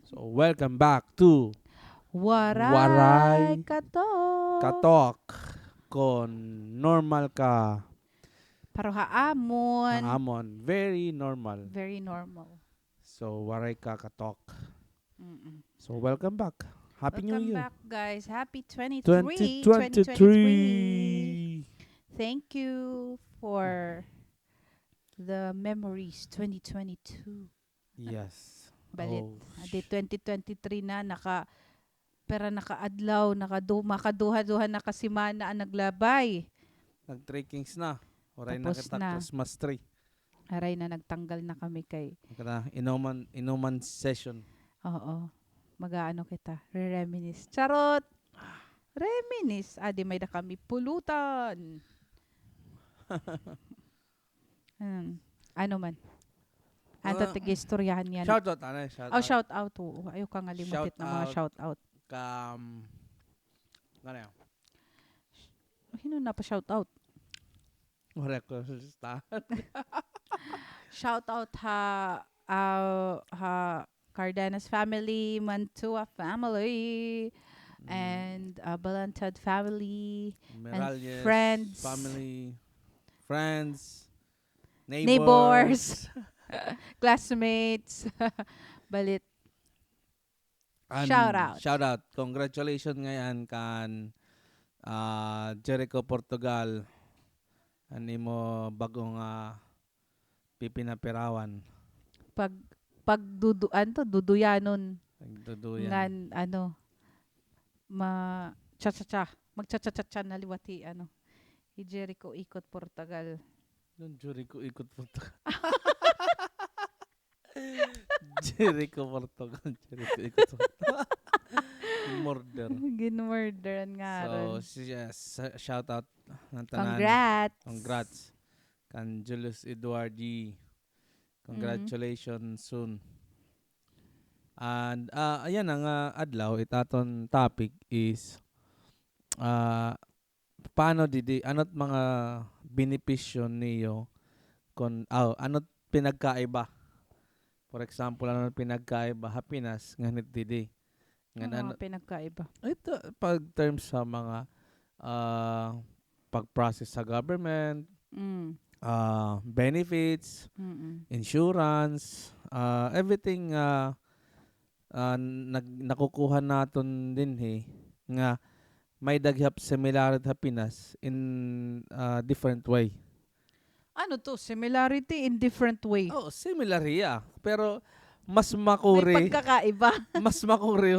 So, welcome back to Waray Waray kato. Katok kon normal ka Pero ang haamon. amon. Very normal. Very normal. So, Waray ka Katok. Mm-mm. So, welcome back. Happy New Welcome Year. back, guys. Happy 2023. 2023. Thank you for the memories 2022. Yes. Balit. Oh, Adi 2023 na pera nakaadlaw, makaduha-duha nakasimana ang naglabay. nag-trekkings na. Waray na Tapos kita na. Christmas tree. Aray na nagtanggal na kami kay. Kita inuman session. Oo. Mag-aano kita. Reminis. Charot! Reminis. Adi may na kami pulutan. Ano man. Anto tig-istoryahan yan. Shout out, ano? Shout out. Shout out. Oo. Ayaw ka nga limutit Shout ng mga out. shout out. Ano yun? Hino na pa shout out? Wala ko sa Shout out ha Cardenas family, Mantua family, and Balantad family, Meralles, friends. family, friends, Neighbors. Classmates. Balit. Shout out. Shout out. Congratulations ngayon kan Jericho Portugal. Ani mo bagong pipinapirawan. Pagduduan to, duduyanon. Nagduduyan. Ngan, cha-cha-cha. Magcha-cha-cha na liwati, Jericho ikot Portugal. Yung Jericho ikot Portugal. Jericho Portugal. Jericho ikot Portugal. Murder. Ginmurderan nga ron. So, yes, shout out ng tanan. Congrats. Kan Julius Eduardi. Congratulations soon. And ayan ang adlaw itaton topic is paano ano't mga benepisyo niyo kon ano't pinagkaiba. For example, ano't pinagkaiba happiness nganit didi. Ano mga pinagkaiba? Ito pag terms sa mga pag-process sa government, benefits, insurance, everything nakukuha naton din nga may daghap similarity happiness in different way. Ano to? Similarity in different way. Oh, similar yeah. Pero mas makuri. May pagkakaiba. Mas makuri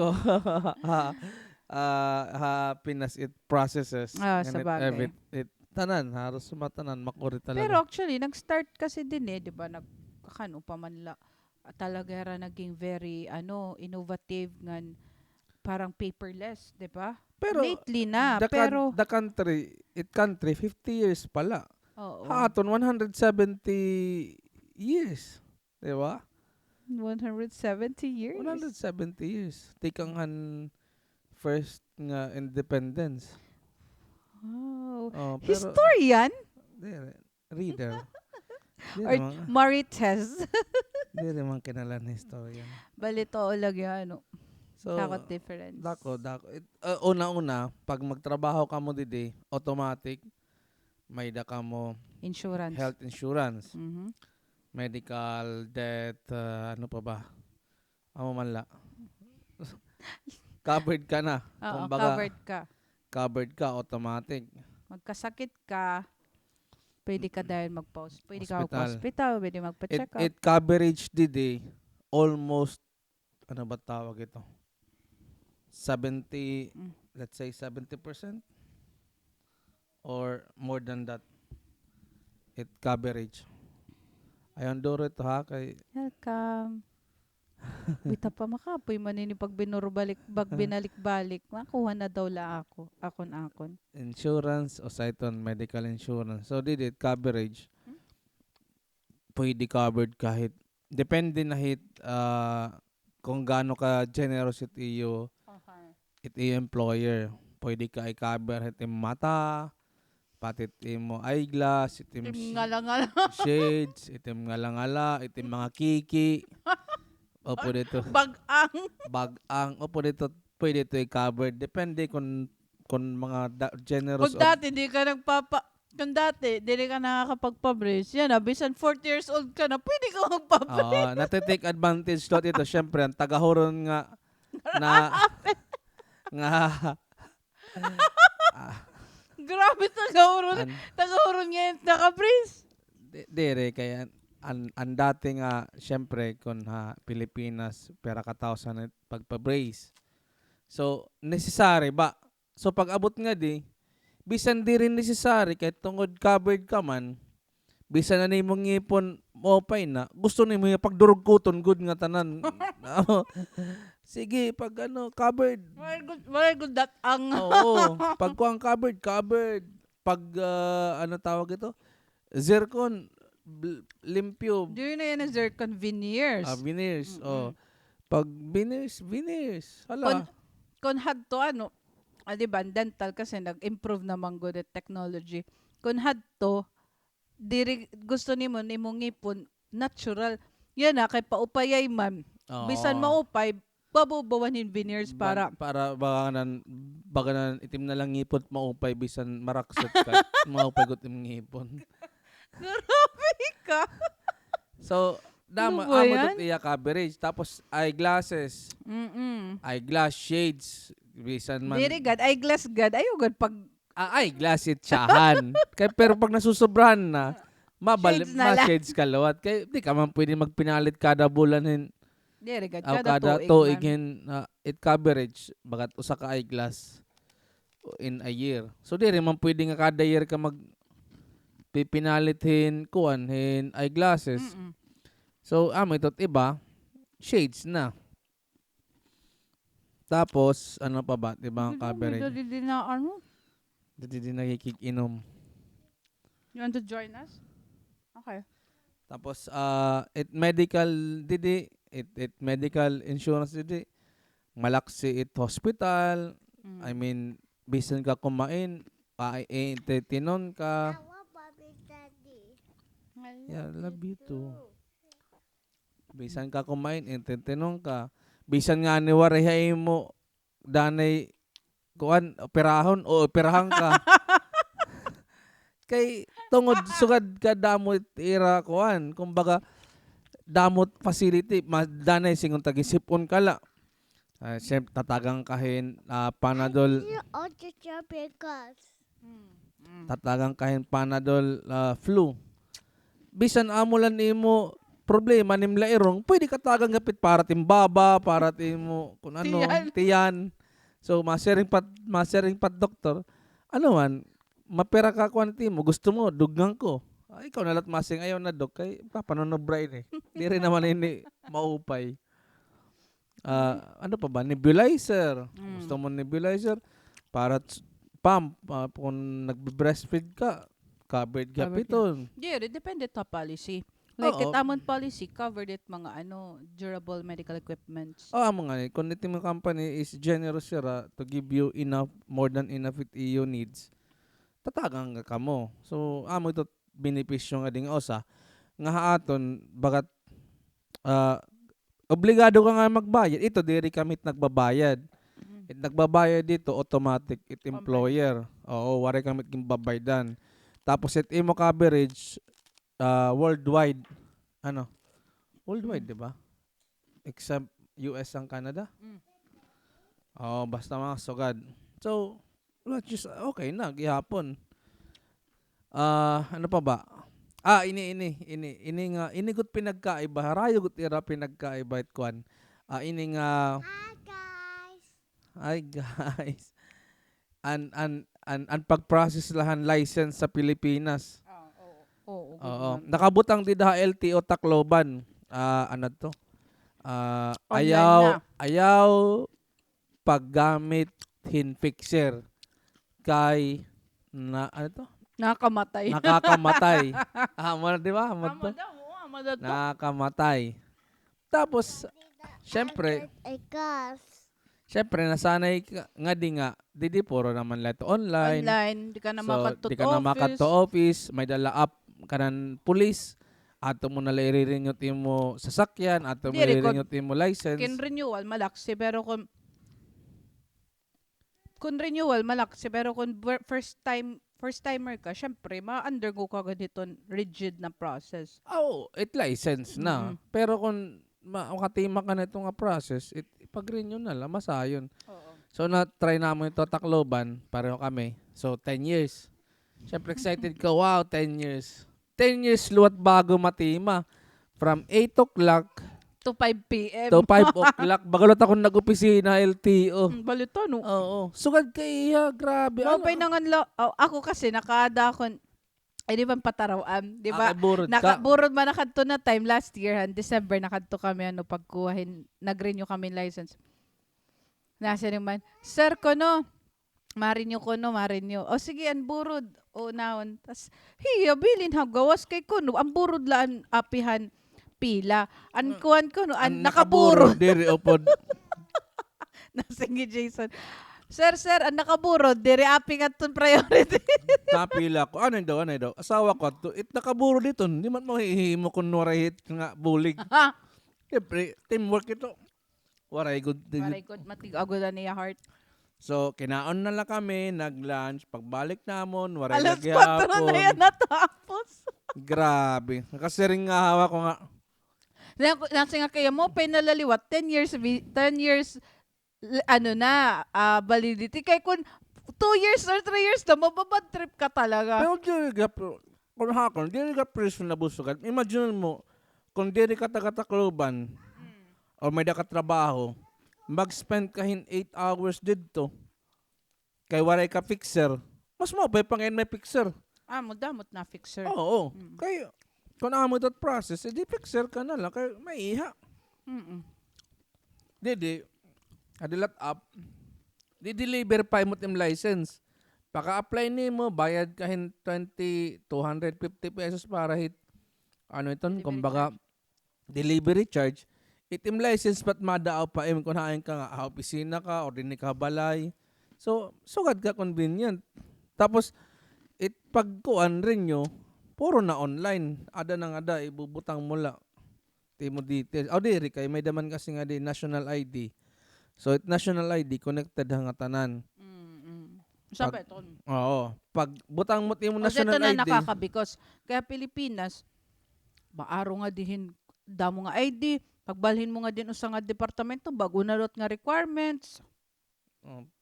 happiness it processes. Sa bagay. It tanan halos sumatanan makuri talaga. Pero actually, nag-start kasi din di ba? Nagkakano pa man talaga naging very innovative ngan parang paperless, di ba? Pero lately na, the country 50 years pala. Oo. Haton 170 years, di ba? 170 years. 170 years. Tikangan first nga independence. Wow. Pero, Historian? Reader. Or Marites? Di naman kinalan historian. Balito ulag yan, So, Takot difference. Dako. Una-una, pag magtrabaho ka mo didi, automatic, may da ka mo Insurance. health insurance, Mhm. medical debt, ano pa ba? Amo man la. Covered ka na. Oo, Kumbaga, covered ka. automatic. Magkasakit ka, pwede ka dahil mag-post. Pwede ka Hospital. mag-hospital, pwede magpa-check up. It coverage didi almost, ano ba tawag ito? 70, let's say 70% or more than that. It coverage. Ayon duro ito ha kay Welcome. Bita pa makapoy manini pag binalik-balik. Makuha na daw la ako. Akon. insurance o sa iton medical insurance. So did it coverage. Pwede covered kahit depende na kung gaano ka generous ito employer. Pwede ka i-cover itim mata, pati itim mo eyeglass, itim Ngala-ngala. shades, itim ngala-ngala, itim mga kiki. Opo dito. Bag-ang. Bag-ang. Opo dito. Pwede ito i-cover. Depende kung mga generous Kung dati, di ka kung dati, di ka nakakapagpa-brace, yan, bisan 40 years old ka na, pwede ka magpa-brace. natitake advantage lot ito. Siyempre, ang tagahuron nga na nga ah, Grabe, tagahuron. an, Tagahuron ngayon, naka-brace. dire kaya ang dati nga siyempre kung Pilipinas pera ka tao sa pagpa-brace. So necessary ba? So pag abot nga di bisan di rin necessary kahit tungod covered ka man bisan na nimong ngipon mo pay na gusto nimo yung pagdurugkuton good nga tanan. Amo, sige pag covered. Very good that ang. Oo, pag kuang covered. Pag tawag ito? Zircon limpyo. Do you know yan ang zircon veneers? Veneers. Mm-mm. Pag veneers. Hala. Kung hadto, di ba, dental kasi nag-improve naman good at technology. Kung hadto, gusto nimong ngipon, natural. Yan kay paupayay man. Oo. Bisan maupay, babawanin veneers para. Para baga nan itim na lang ngipon maupay bisan maraksot ka. Maupay gut imong ngipon. Grabe ka. So, Ano ba amo yan? dot iya coverage. Tapos eyeglasses, eyeglass shades bisan man. Very good. Eyeglass god. Ayaw god pag Eyeglass itsahan. Kaya pero pag nasusobrahan na, Shades na lang. shades kalawat. Kaya di ka man pwede magpinalit kada bulan very good. kada tuig it coverage bagat usa ka eyeglass in a year. So di rin man pwede nga kada year ka pipinalit eyeglasses. So ito iba shades na. Tapos ano pa ba ibang coverage? Hindi na Di nakikiinom. You want to join us? Okay. Tapos it medical insurance malaksi it hospital. I mean bisan ka kumain tinon ka. Yeah, love you too. Bisan ka kumain tinon ka. Bisan nga ni warehay mo danay kuan operahon o operahan ka. Kay tungod sugad ka damot ira kuan kumbaga damot facility danay singon tagisipon kala. Siyempre tatagang kahin Panadol. Tatagang kahin Panadol flu. Bisan amo lan nimo problema nimla irong pwede ka tagang gapit para timbaba para timo kun ano tiyan. So masering pat doktor. Ano man mapera ka quantity mo gusto mo dugang ko. Ikaw nalat masing ayaw na dok kay papanonobray ni. Di rin naman ini maupay. Ano pa ba nebulizer. Gusto mo nebulizer para pump kung nagbe-breastfeed ka covered gapiton. Yeah, depende ta policy. Like Oo. it amon policy covered it mga durable medical equipments. Amo nga kung ito yung company is generous sira to give you enough more than enough it your needs. Tatagang ka mo. So amo ito benepisyo nga ding osa nga haaton bagat obligado ka nga magbayad. Ito diri kamit nagbabayad. It nagbabayad dito automatic it employer. Oo, wari kamit gimbabaydan. Tapos it imo coverage worldwide. Worldwide, di ba? Except US and Canada. Basta mga sugad. So, just okay na gihapon. Ano pa ba? Ini gut pinagkaiba. Harayo gut ira pinagkaiba it kwan. Ini nga Hi guys. An pag-process lahan license sa Pilipinas. Oo. Nakabutang di daha LTO Tacloban. Ano to? Ayaw paggamit fixer kay ano to? Nakakamatay. Nakakamatay. Di ba? Amada to. Nakakamatay. Tapos syempre nasanay nga di puro naman lahat online. Di ka na So, makadto di ka na makadto office, may dala up kanan police. ato mo na i-renew mo sasakyan, ato mo Diri ko i-renew mo license. kin renewal malaksi pero kung renewal malaksi pero kung first timer ka, syempre ma-undergo ka ganito rigid na process. Oh, it license na. Mm. Pero kung makatima ka na ito nga process, ipag-renew na lang, masayon. Oo. So, na-try namin ito Tacloban, pareho kami. So, 10 years. Siyempre, excited ka, wow, 10 years. 10 years luwat bago matima. From 8 o'clock To 5 p.m. to 5 o'clock. Bagalot ako nag-opisina, LTO. Balito no. Oo. Sugad kaya, grabe. Mo pa nangan ako kasi nakada kon ay di ba patarawan, di ba? Burod ka. Nakaburod man nakadto na time last year, December nakadto kami pagkuhahin, nag-renew kami license. Nasa naman, sir ko no, marinyo. O sige, ang burod. O naon. Tas, hiya, bilin ha, gawas kay ko no. Ang burod laan apihan pila. Ang kuhan ko no, ang nakaburod. Diri opod. Nasingi Jason. Sir, ang nakaburod, diri api katong priority. Napila ko. Ano daw? Asawa ko to. Nakaburo dito. Di man mahihimo kung warahit nga bulig. Siyempre, teamwork ito. Waray good. Very good, matig-agod na niya heart. So, kinaon na lang kami, nag-lunch. Pagbalik namon, waray Alas lagi 4 na hapon. yan natapos. Grabe. Kasi rin nga hawa ko nga. Nasa nga kaya mo, pinalaliwat, 10 years, validity. Kaya kung 2 years or 3 years na, mababad trip ka talaga. Pero kung hakon, dili ka preso na busugan. Imagine mo, kung dili ka taga-Tacloban, o may trabaho, mag-spend ka 8 hours dito. Kay waray ka fixer. Mas mabay pa ngayon may fixer. Damot na fixer. Oo. Kaya, kung amo that process, edi fixer ka na lang. Kaya may iha. Adilat up. Di-deliver pa imot im license. Paka-apply ni mo, bayad ka 250 pesos para hit. Ano ito? Kumbaga, delivery charge. Itim license pat madaaw pa kung hain ka nga opisina ka or din ka balay. So, sugad ka convenient. Tapos, pagkuan rin nyo, puro na online. Ada nang ada, ibubutang mula. Timo details. Diri kay may daman kasi nga di national ID. So, national ID, connected hanga tanan. Sabi ito. Oo. Pag butang mo timo National national na ID. nakakabikos. Kaya Pilipinas, maaro nga dihin damo nga ID, pagbalhin mo nga din usa nga departamento, bago na lot nga requirements.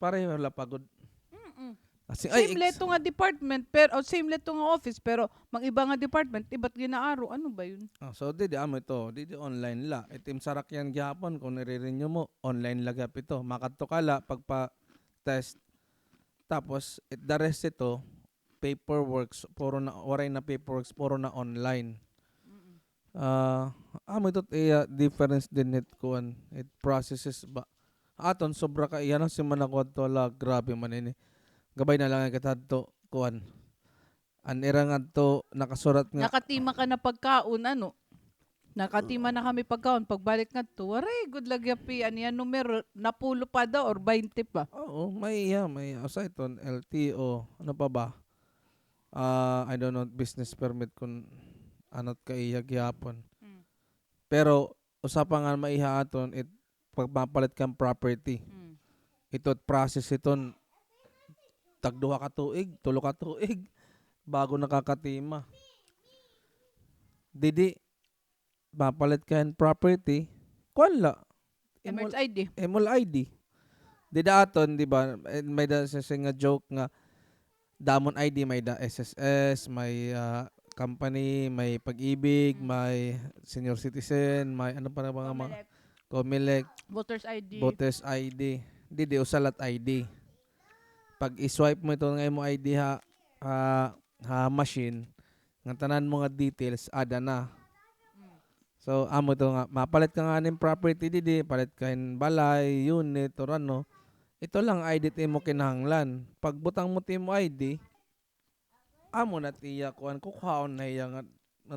Pareho la pagod. Kasi, Same leto nga department, pero same leto nga office, pero mag-iba nga department, iba't ginaaro. Ano ba yun? So, amo ito. Didi online la. Itim sarak yan gihapon. Kung nire-renew mo, online lagap ito. Makadto ka la, pagpa-test. Tapos, the rest ito, paperworks, puro na, waray na paperworks, puro na online. Amo ito, difference din it kuan. It processes ba? Aton, sobra ka, yan ang simanakot to, grabe man ini. Gabay na lang ang katadto, kuan. An irang to nakasurat nga. Nakatima ka na pagkaon, ano? Nakatima na kami pagkaon. Pagbalik nga to, waray, good lagyapi. Ano yan numero? Napulo pa daw or 20 pa? Oo, may aside on LTO, ano pa ba? I don't know, business permit kung anot kaiyag yapon. Pero usapan nga maiha aton pagpapalit kang property. Ito process iton tagduha ka tuig, tulo ka tuig bago nakakatima. Didi papalit ka ng property, kuwala. Emerge ID. Emol ID. Dida aton, di ba? May da sa nga joke nga damon ID, may da SSS, may company, may pag-ibig, may senior citizen, may ano pa na mga Comelec, Voters ID. Voters ID. Didi usalat ID. Pag i-swipe mo ito nga mo ID ha machine, nga tanan mo nga details ada na. So amo to nga mapalit ka nga ning property didi, palit ka in balay, unit or ano. Ito lang ID ti mo kinahanglan. Pag butang mo ti mo ID, amo na tiya kuan kuhaon na iya nga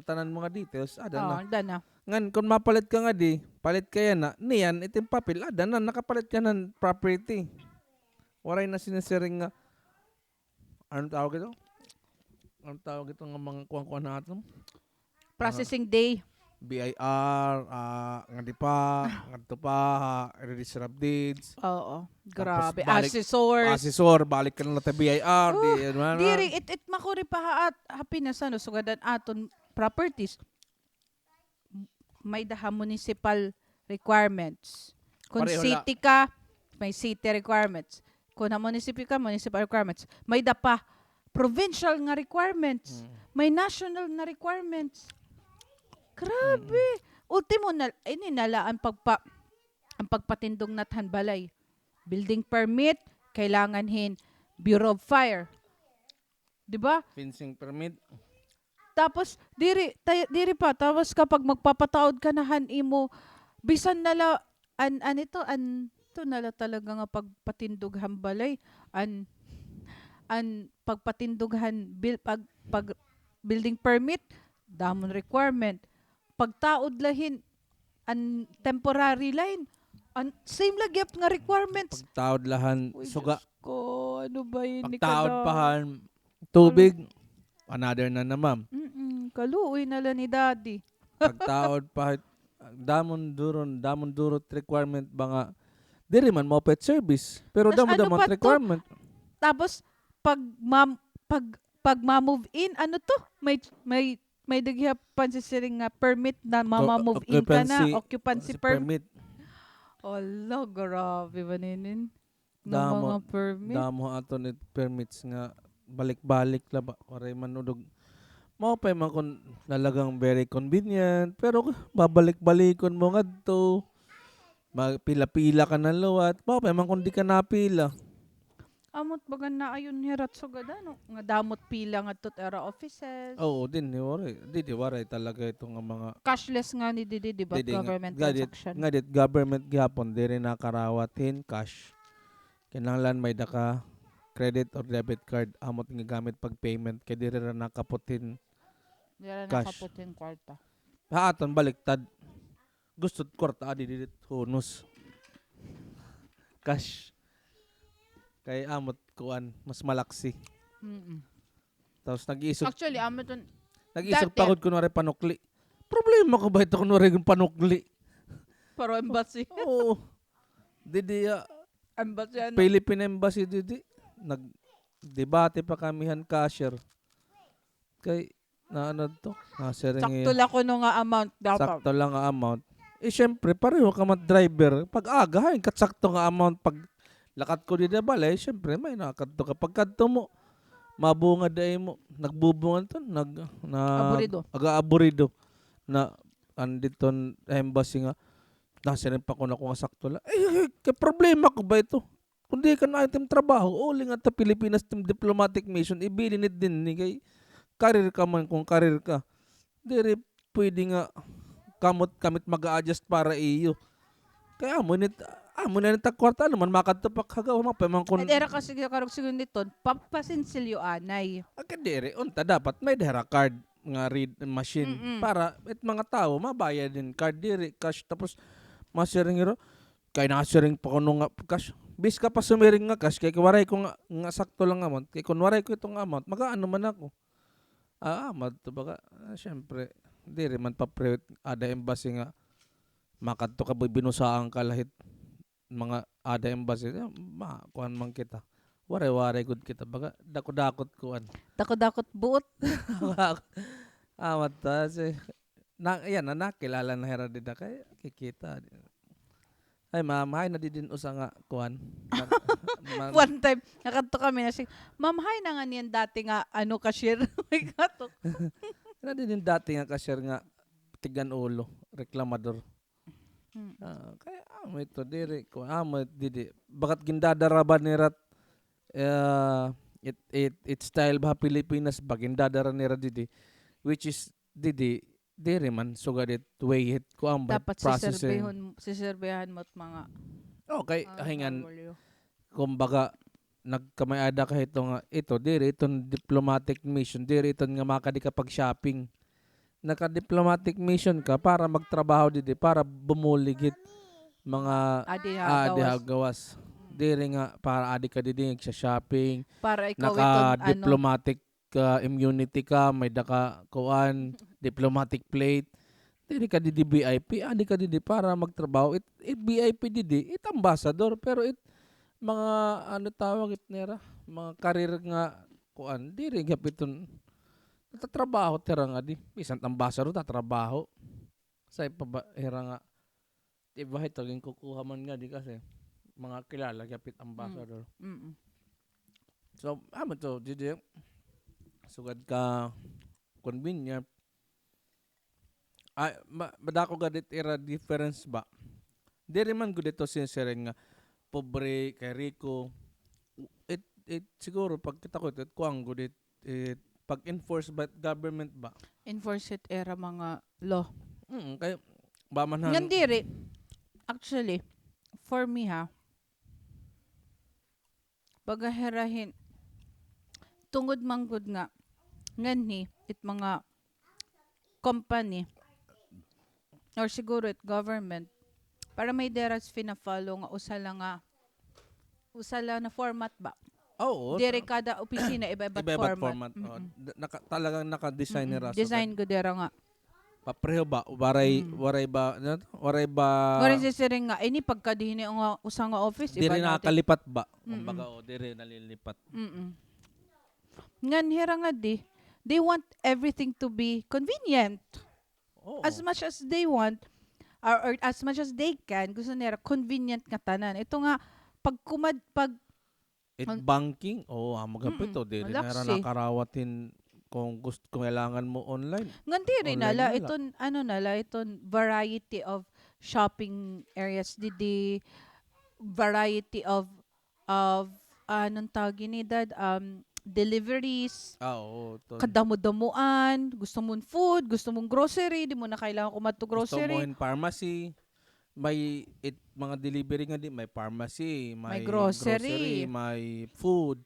tanan mo nga details ada na. na. Ngan kung mapalit ka nga di, palit kaya na niyan itim papel ada na nakapalit ka ng property. Waray na sinisiring nga anong tawag ito? Anong tawag ito nga mga kuwang-kuwan natin? Processing day. BIR, nga di pa, ngadto pa, release updates. Oo. Grabe. balik- Assessors. Asesor, balik ka na lang ta BIR. Di, ano, Diri, it makuri pa happiness ano, sugadan aton properties. May daha municipal requirements. Kung Pareho city ka, may city requirements. Kung na municipal ka, municipal requirements. May da pa provincial nga requirements. May national na requirements. Grabe. Ultimo na ini nala ang pagpatindog nathan balay. Building permit kailangan hin Bureau of Fire. 'Di ba? fencing permit. Tapos diri pa tapos kapag magpapataod ka na han imo bisan nala to nala talaga nga pagpatindughan balay an pagpatindughan pag building permit damon requirement pagtaod lahin an temporary line an same lagyap nga requirements. Pagtaod lahan, Uy, suga. Diyos ko, ano ba yun ni Pagtaod kada? pahan, tubig, another na ma'am. Kaluoy na lang ni daddy. Pagtaod pa, damon durot requirement ba nga, diri man mo pet service. Pero Tas ano damon pa to? requirement. Tapos pag ma-move in, ano to? May daghapan si siring nga permit na mama-move in ka na, occupancy permit. Allah, grabe ba ninin? Na mga permit. Damo ato ni permits nga balik-balik la ba oray manudog. Mao pa man kun nalagang very convenient pero babalik-balikon mo ngadto. Magpila-pila ka na luwat. Mao pa man kun di ka napila. Amot bagan na ayun hirat sugada no. Nga damot pila nga tot era offices. Oo, din ni waray. Di waray talaga itong mga Cashless nga ni Didi, di ba? Didi nga- Government gadit- transaction. Ngadit government gyapon diri nakarawatin cash. Kinahanglan may daka credit or debit card amot nga gamit pag payment kay diri ra nakaputin Dira cash. nakaputin kwarta. haaton baliktad. Gusto kwarta adi didit hunus. Cash. Kay amot kuan mas malaksi. Mm-mm. Tapos nag-iisip Actually, amaton nag-iisip dati- pagod kunwari panukli. Problema ko ba ito kunwari yung panukli? pero embassy. Oo. Didi Embassy ano? Philippine Embassy didi nag-debate pa kamihan cashier. Kay na ano to? Nasering Sakto lang ko no nga amount dapat. sakto lang nga amount. Syempre pareho ka man driver. Pag aga kat sakto nga amount pag lakat ko dito balay, syempre may nakadto ka pagkadto mo. Mabunga day mo. Nagbubungan to Aburido. aga-aburido na andito embassy nga nasa rin pa ko na kung sakto lang. Kaya problema ko ba ito? Kung di ka na item trabaho, uli nga ta Pilipinas Team Diplomatic Mission, ibilin din ni kay karir ka man kung karir ka. Di pwede nga kamit mag-a-adjust para iyo. Kaya amo na nita kwarta naman makadto pa kagawa mapamang kun. Era kasi karog sigun nito, papasinsilyo anay. Akadere unta dapat may dera card nga read machine Mm-mm. para it mga tao mabayad din card diri cash tapos masiring iro kay nasiring pa kuno nga cash bis ka pa sumiring nga cash kay waray ko nga sakto lang amount kay kun waray ko itong amount magaano man ako amad to baka syempre diri man pa private ada embassy nga makadto ka binusaan ka lahit mga ada embassy kuan man kita waray good kita baga dakot kuan. Dakot buot. Amat ta si yan na nakilala na hera dida kay kikita. Ay ma'am, hay na din usa nga kuan. One time, nakadto kami na siya, ma'am, hi na nga niyan dati nga, ano, cashier. May katok. Na din dati nga cashier nga tigan ulo, reklamador. Hmm. Kaya amo ito diri ko amo didi. Bakat gindadaraban ni rat it style ba Pilipinas ba gindadara ni rat didi which is diri man sugadit way it ko ang Dapat processing. siserbehan mo't mga Okay, hingan bawal. kumbaga nagkamayada ka ito diri itong diplomatic mission diri iton nga makadi ka pag shopping naka-diplomatic mission ka para magtrabaho didi para bumuligit mga Adi gawas diri nga para adi ka didi sa shopping para ikaw itong ano, naka-diplomatic ka immunity ka, may daka kuan, diplomatic plate. Dili ka di VIP, di ka di para magtrabaho. It VIP didi, it ambassador pero it mga ano tawag it nera, mga karir nga kuan, diri gapiton natatrabaho tira nga di. Bisan ambassador tatrabaho. Sa pa hira nga iba ito ging kukuha man nga di kasi mga kilala gapit ambassador. Mm. So amo to didi sugad ka convenient. Ay madako gadit ira difference ba? Diri man gud ito sincere nga pobre kay rico. It siguro pag kita ko it kuang gud it pag enforce by government ba? Enforce it era mga law. Kay ba man Ngan diri, actually, for me ha, pagahirahin, tungod manggod nga, ngani, it mga company, or siguro it government, para may deras fina-follow nga usala na format ba? Oo. Diri kada opisina iba-iba't Iba-iba't format. format. Talagang naka-design ni Raso. Design ko dira nga. Papreho ba? Waray ba? Ano to? Waray ba? Ngari siring nga, ini pagkadihini nga usa nga office, Diri natin. nakakalipat ba? Kumbaga diri nalilipat. Ngan hira nga they want everything to be convenient. Oo. As much as they want, or as much as they can, gusto nila convenient nga tanan. Ito nga, pag Banking, magapit to. Diri na malaksi. nakarawatin kung kailangan mo online. ngan diri Online nala, nala. iton variety of shopping areas, variety of anong tawag ni dad, deliveries, Oo. kadamo-damuan, gusto mong food, gusto mong grocery, di mo na kailangan kumadto Gusto mo grocery. in pharmacy, may mga delivery nga di, may pharmacy, May grocery. may food.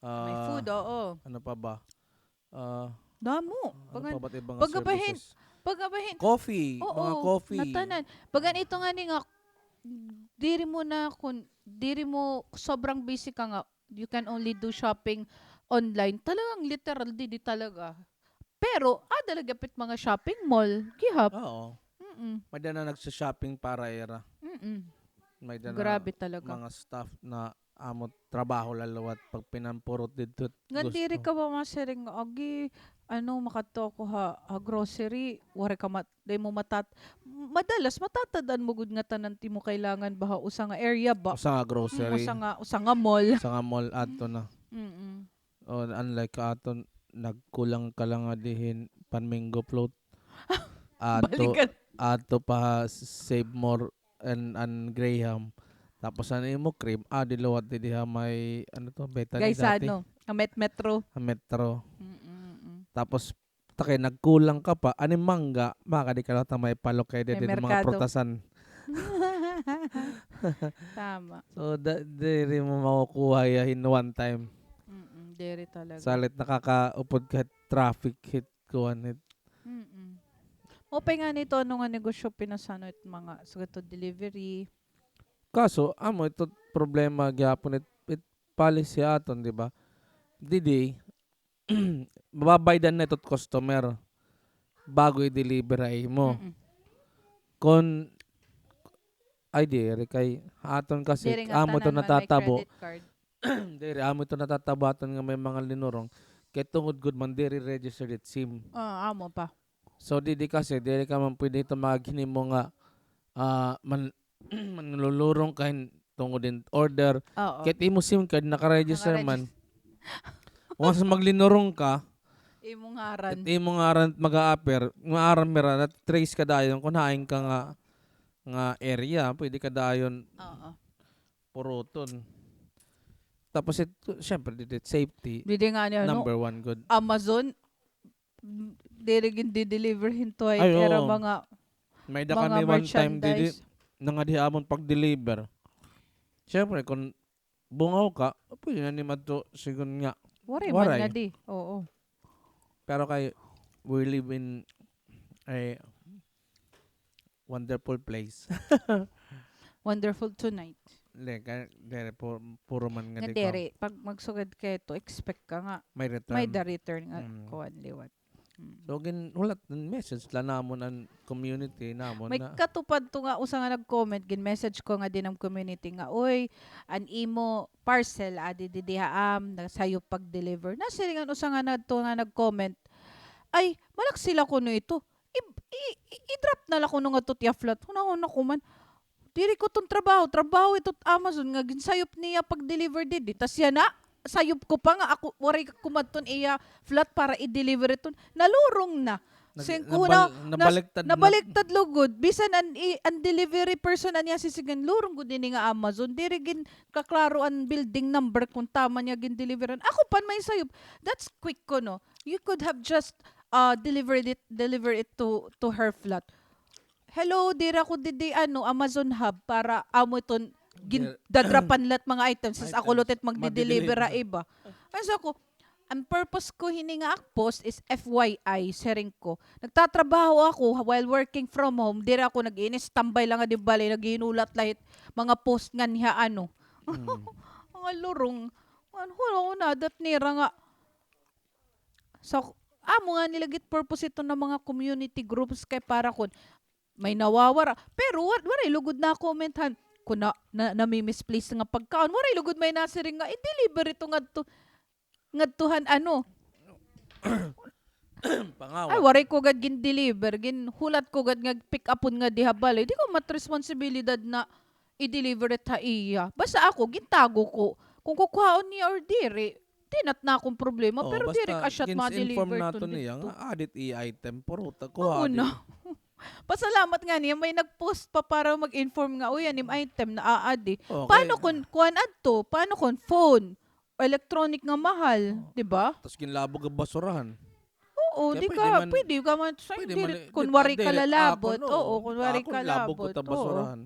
May food, oo. Ano pa ba? Damo. Ano pa ba't ibang Pagabahin. services? Pagabahin. Coffee. Oo, Mga coffee. natanan. Bagan ito nga ni nga, diri mo sobrang busy ka nga, you can only do shopping online. Talagang literal, di talaga. Pero, dalagapit mga shopping mall. Gihap. Oo. Mm-mm. May na nagsa-shopping para era. Mm-mm. May dana Grabe talaga. mga staff na amot trabaho lalawat pag pinampurot dito. Ngandiri ka ba masering agi makato ko grocery wari ka day mo madalas matatadan mo gud nga tanan ti mo kailangan ba usa nga area ba Sa grocery. usa nga mall. Sa nga mall ato na. Mm. Unlike aton nagkulang ka lang nga dihin panmingo float. Ato Balikan. ato pa Save More and Graham. Tapos ano mo cream? Dilawat di diha may ano to beta ni Guys, dati. Metro. Metro. Mm. Tapos takay nagkulang ka pa ani mangga maka di ka lang may palok kay May din mga merkado. prutasan. Tama. So diri mo makukuha ya in one time. Diri talaga. Salit nakakaupod ka traffic hit kuan hit. Opay nga nito ano nga negosyo pinasano it mga sugato delivery. Kaso amo ito problema gyapon it policy aton di ba? Didi mababaydan na itot customer bago i-deliver ay mo. Kon ay diri kay aton kasi Diri nga amo to tanan man may natatabo. credit card. Diri amo to natatabatan nga may mga linurong kay tungod good man diri registered it SIM. Amo pa. So didi kasi diri ka man pwede ito maghini mo nga manlulurong kahin tungod din order. Oo. Kahit imo SIM card naka-register man. Once maglinurong ka, Imong haran. at imong aran mag-a-appear, maaram mera na trace ka dayon kung haing ka nga area, pwede ka dayon Oo. puruton. Tapos ito, syempre, dito safety, Dili nga niya number one good. Amazon dili gid di-deliver hinto ay Ay, era oo. mga May da kami one time didi, nga di amon pag-deliver. Syempre, kung bungaw ka, pwede na ni madto sigun nga. Waray Waray. man nga di. Oo. Pero kay, we live in a wonderful place. Wonderful tonight. Dere, puro man nga Nga di ko. dere, pag magsugad kayo to, expect ka nga. May return. May the return nga Mm. kuan liwat. So, hulat ng message la namon ang community namon May na. katupad to nga usa nga nag-comment gin message ko nga din ang community nga oy an imo parcel adi didihaam na sayo pag-deliver. Na sila nga usa nga nadto nga nag-comment ay malak sila kuno ito. I-drop na la kuno nga to tiya flat. Hunahuna ko man. Diri ko tong trabaho ito Amazon nga ginsayop niya pag-deliver didi. Tas yan na sayop ko pa nga ako waray kumadton iya flat para i-deliver ito. Nalurong na. Sing kuna nabaliktad lugod bisan an delivery person niya sisigan lurong gud ini nga Amazon diri gin kaklaro ang building number kung tama niya gin deliveran ako pan may sayop that's quick ko no you could have just deliver it to her flat. Hello, dira ko didi Amazon Hub para amo iton dadrapan lat mga items sis ako lotet magdi-deliver ra iba. Ay sa ko ang purpose ko hininga post is FYI sharing ko. Nagtatrabaho ako while working from home. Dira ako nag-inis tambay lang nga di bali naginulat lahit mga post nga niya mga lurong. Ano na dat nira nga. So amo nga nilagit purpose ito ng mga community groups kay para kun may nawawara. Pero waray lugod na commentan kung nami-misplace nga pagkaon. Waray lugod may nasiring nga i-deliver ito ngadtuhan Pangawat. ay waray ko gad gin deliver gin hulat ko gad nga pick upon nga diha balay di ko mat responsibilidad na i-deliver it ha iya basta ako gintago ko kung kukuhaon niya or diri dinat na akong problema pero diri ka shot ma-deliver nato to niya nga adit i-item puro ta oo ko na. Pasalamat nga niya may nag-post pa para mag-inform nga uy anim item na aadi. Okay. Paano kun kuan adto? Paano kun phone? Electronic nga mahal, di ba? Tapos ginlabog ang basurahan. Oo, Kaya di pwede ka man- pwede ka man sa pwede dili man- kunwari dili- ka lalabot. akon, Oo, kunwari akon ka labog ko labot. ta Oo. basurahan.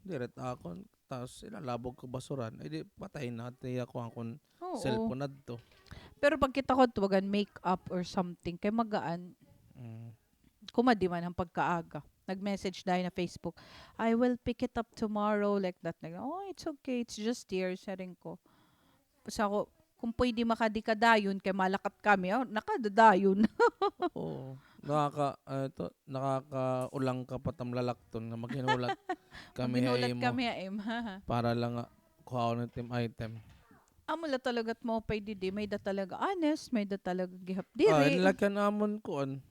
Direct akon. Tapos ilalabog ko basurahan. Eh di patayin natin ako ang Oo. cellphone na to. Pero pag kita ko tuwagan make-up or something kay magaan kumadi man ang pagkaaga. Nag-message dahil na Facebook, I will pick it up tomorrow, like that. Like, oh, it's okay, it's just here, sharing ko. Sa ako, kung pwede makadikadayon, kay malakat kami, nakadadayon. Oo. Nakakaulang ka patamlalakton na maghinulat kami Maginulat mo kami, em. para lang kuha ng team item. Amula talaga't mo pay didi, may da talaga honest, may da talaga gihap Diri. diri. Nilagyan namon ko an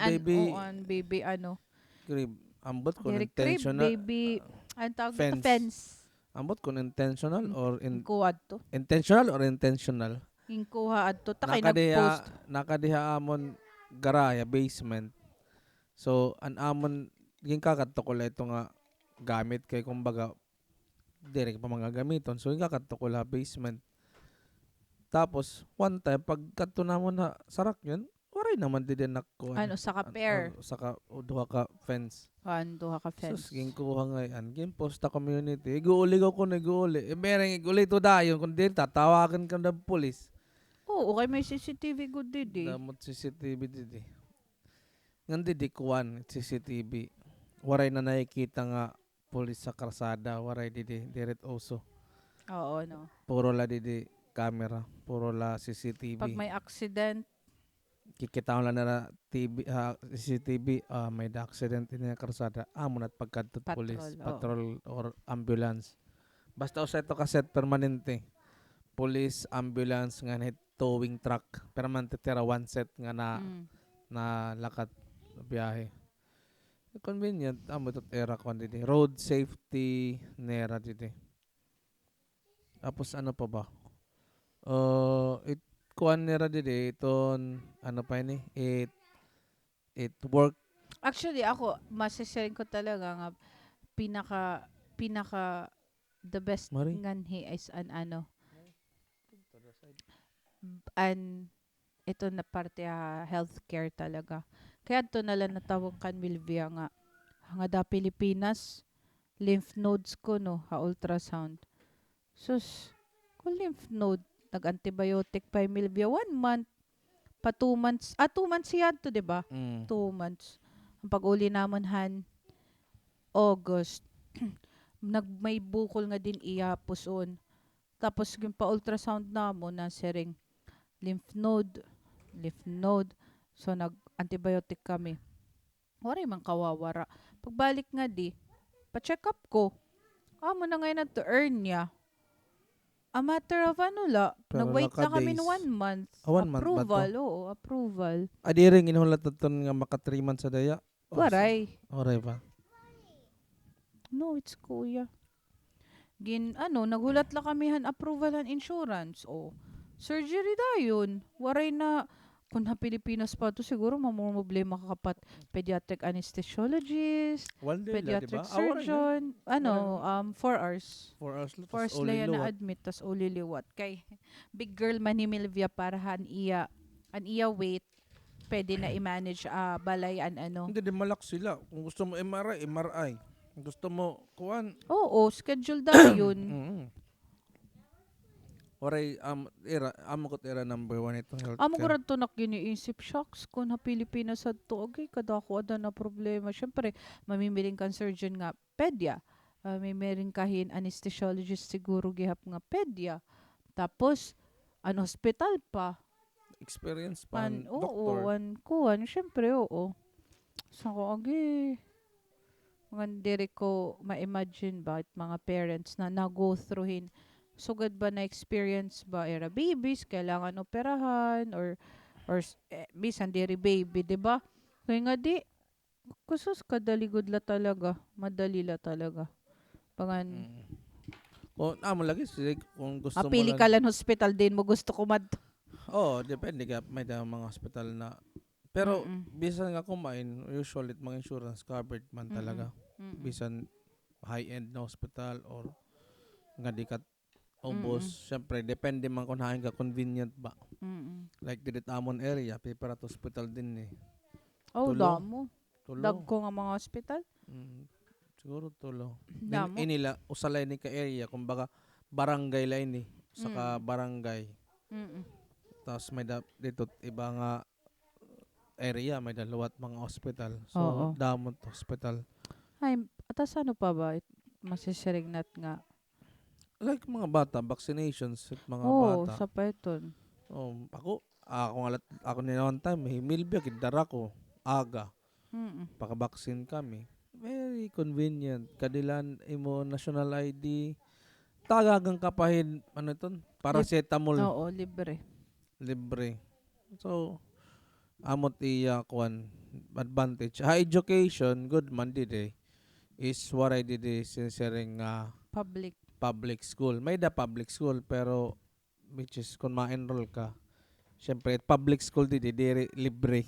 baby Baby, crib. Ambot ko diri crib, intentional. baby, ang tawag dito, Fence. fence. Ambot ko intentional or Ingkuhad to. intentional. Ingkuhad to. Takay nag-post. Nakadiha amon garaya basement. So an amon ging kakadto ko la ito nga gamit kay kumbaga direk pa mga gamiton. So ging kakadto ko la basement. Tapos one time pag kadto namon na sarak yun, waray naman din nakkuha. Saka pair. Saka duha ka fence. Duha ka fence. Sus, ging kuha ngayon. Ging posta community. Iguuli ko niguuli. Mereng iguuli to dayon. Kung di, tatawagan ka ng polis. Oo, okay, may CCTV good didi. Damot CCTV didi. Ngan didi kuwan CCTV. Waray na nakikita nga polis sa karsada. Waray didi. Diret oso. Oo, no. Puro la didi camera. Puro la CCTV. Pag may accident, Kikita lang na CCTV, may accident in yung karsada. Amo na't pagkadtot police, patrol or ambulance. Basta sa ito kaset permanente. Police, ambulance, nga towing truck. Permanente tira one set nga na lakat biyahe. Convenient. Amo ito era ko dito. Road safety nera dito. Tapos ano pa ba? Kuan nera dito iton ano pa ini it work. Actually ako masisharing ko talaga nga pinaka the best Mari. nganhi is an ito na parte healthcare talaga. Kaya ito nalang natawag kan Milvia nga da Pilipinas lymph nodes ko no ha ultrasound. Sus ko lymph node nag-antibiotic pa Milvia 1 month pa 2 months 2 months yan to diba 2 months ang pag-uli namon han August may bukol nga din iya puson. Tapos yung pa-ultrasound na mo na sering lymph node. So nag-antibiotic kami. Wala man kawawara. Pagbalik nga di, pa-check up ko. Amo na ngayon na to earn niya. A matter of Pero nag-wait na kami naka-days. ng 1 month. 1 month ba to? Approval, oo, approval. Adi ring inuhulat na to nga maka 3 months sa daya. Waray. Oray ba? No, it's kuya. Naghulat lang kami approval han insurance. Surgery dayon. Waray na, kung na Pilipinas pa to, siguro problema ka kapat pediatric anesthesiologist, One day la, di pediatric ba? Waray na. surgeon, 4 hours. 4 hours lang. 4 hours lang yan na admit, tas uliliwat. Kay, big girl man ni Milvia para an iya weight, pwede na i-manage balay Hindi, di malak sila. Kung gusto mo MRI, MRI. Kung gusto mo, kuhan. Oo, schedule dayon. Oray, amokot era number 1 itong healthcare. Amo ko to giniisip, shocks kung na Pilipinas sa to, okay, kadako ada na problema. Syempre, mamimiling kang surgeon nga, pedia. Mamimiling kahin anesthesiologist siguro gihap nga pedia. Tapos, hospital pa. Experience pa, Oo, doctor. kuhan, syempre, oo. So, agi, mga diri ko ma-imagine ba, at mga parents na go throughhin, sugad ba na experience ba era babies kailangan operahan or bisan diri baby, 'di ba? Kaya nga di kusus kadaligod la talaga, madali la talaga. Pangan Kung amo lagi kung gusto mo mapili lang. ka lang hospital din mo gusto ko Depende ka may mga hospital na. Pero Mm-mm. bisan nga kumain, usually mga insurance covered man talaga. Mm-mm. Bisan high-end na hospital or nga di ka ubos. Syempre, depende man kung hain ka convenient ba. Mm-mm. Like dito amon area, paper hospital din eh. Oh, Tulo. damo. Tulo. Dagko nga mga hospital. Siguro tulo. Damo. Inila, usalay ni ka area, kumbaga barangay line eh. Saka Mm. barangay. Mm-mm. Tapos may dito iba nga area, may daluwat mga hospital. So, Oo. damot hospital. Ay, atas ano pa ba? Masisiring nat nga. Like mga bata, vaccinations at mga Oo, bata. sa peton. Ako ni one time, Milbia, kidara ko, aga, Mm-mm. paka-vaccine kami. Very convenient. Kadilan, imo national ID, tagagang kapahin, paracetamol, Oo, libre. libre. So, amot iya kuan advantage. High education, good man did is what I did sincereng public school. May public school, pero which is kung ma-enroll ka, syempre, public school di libre.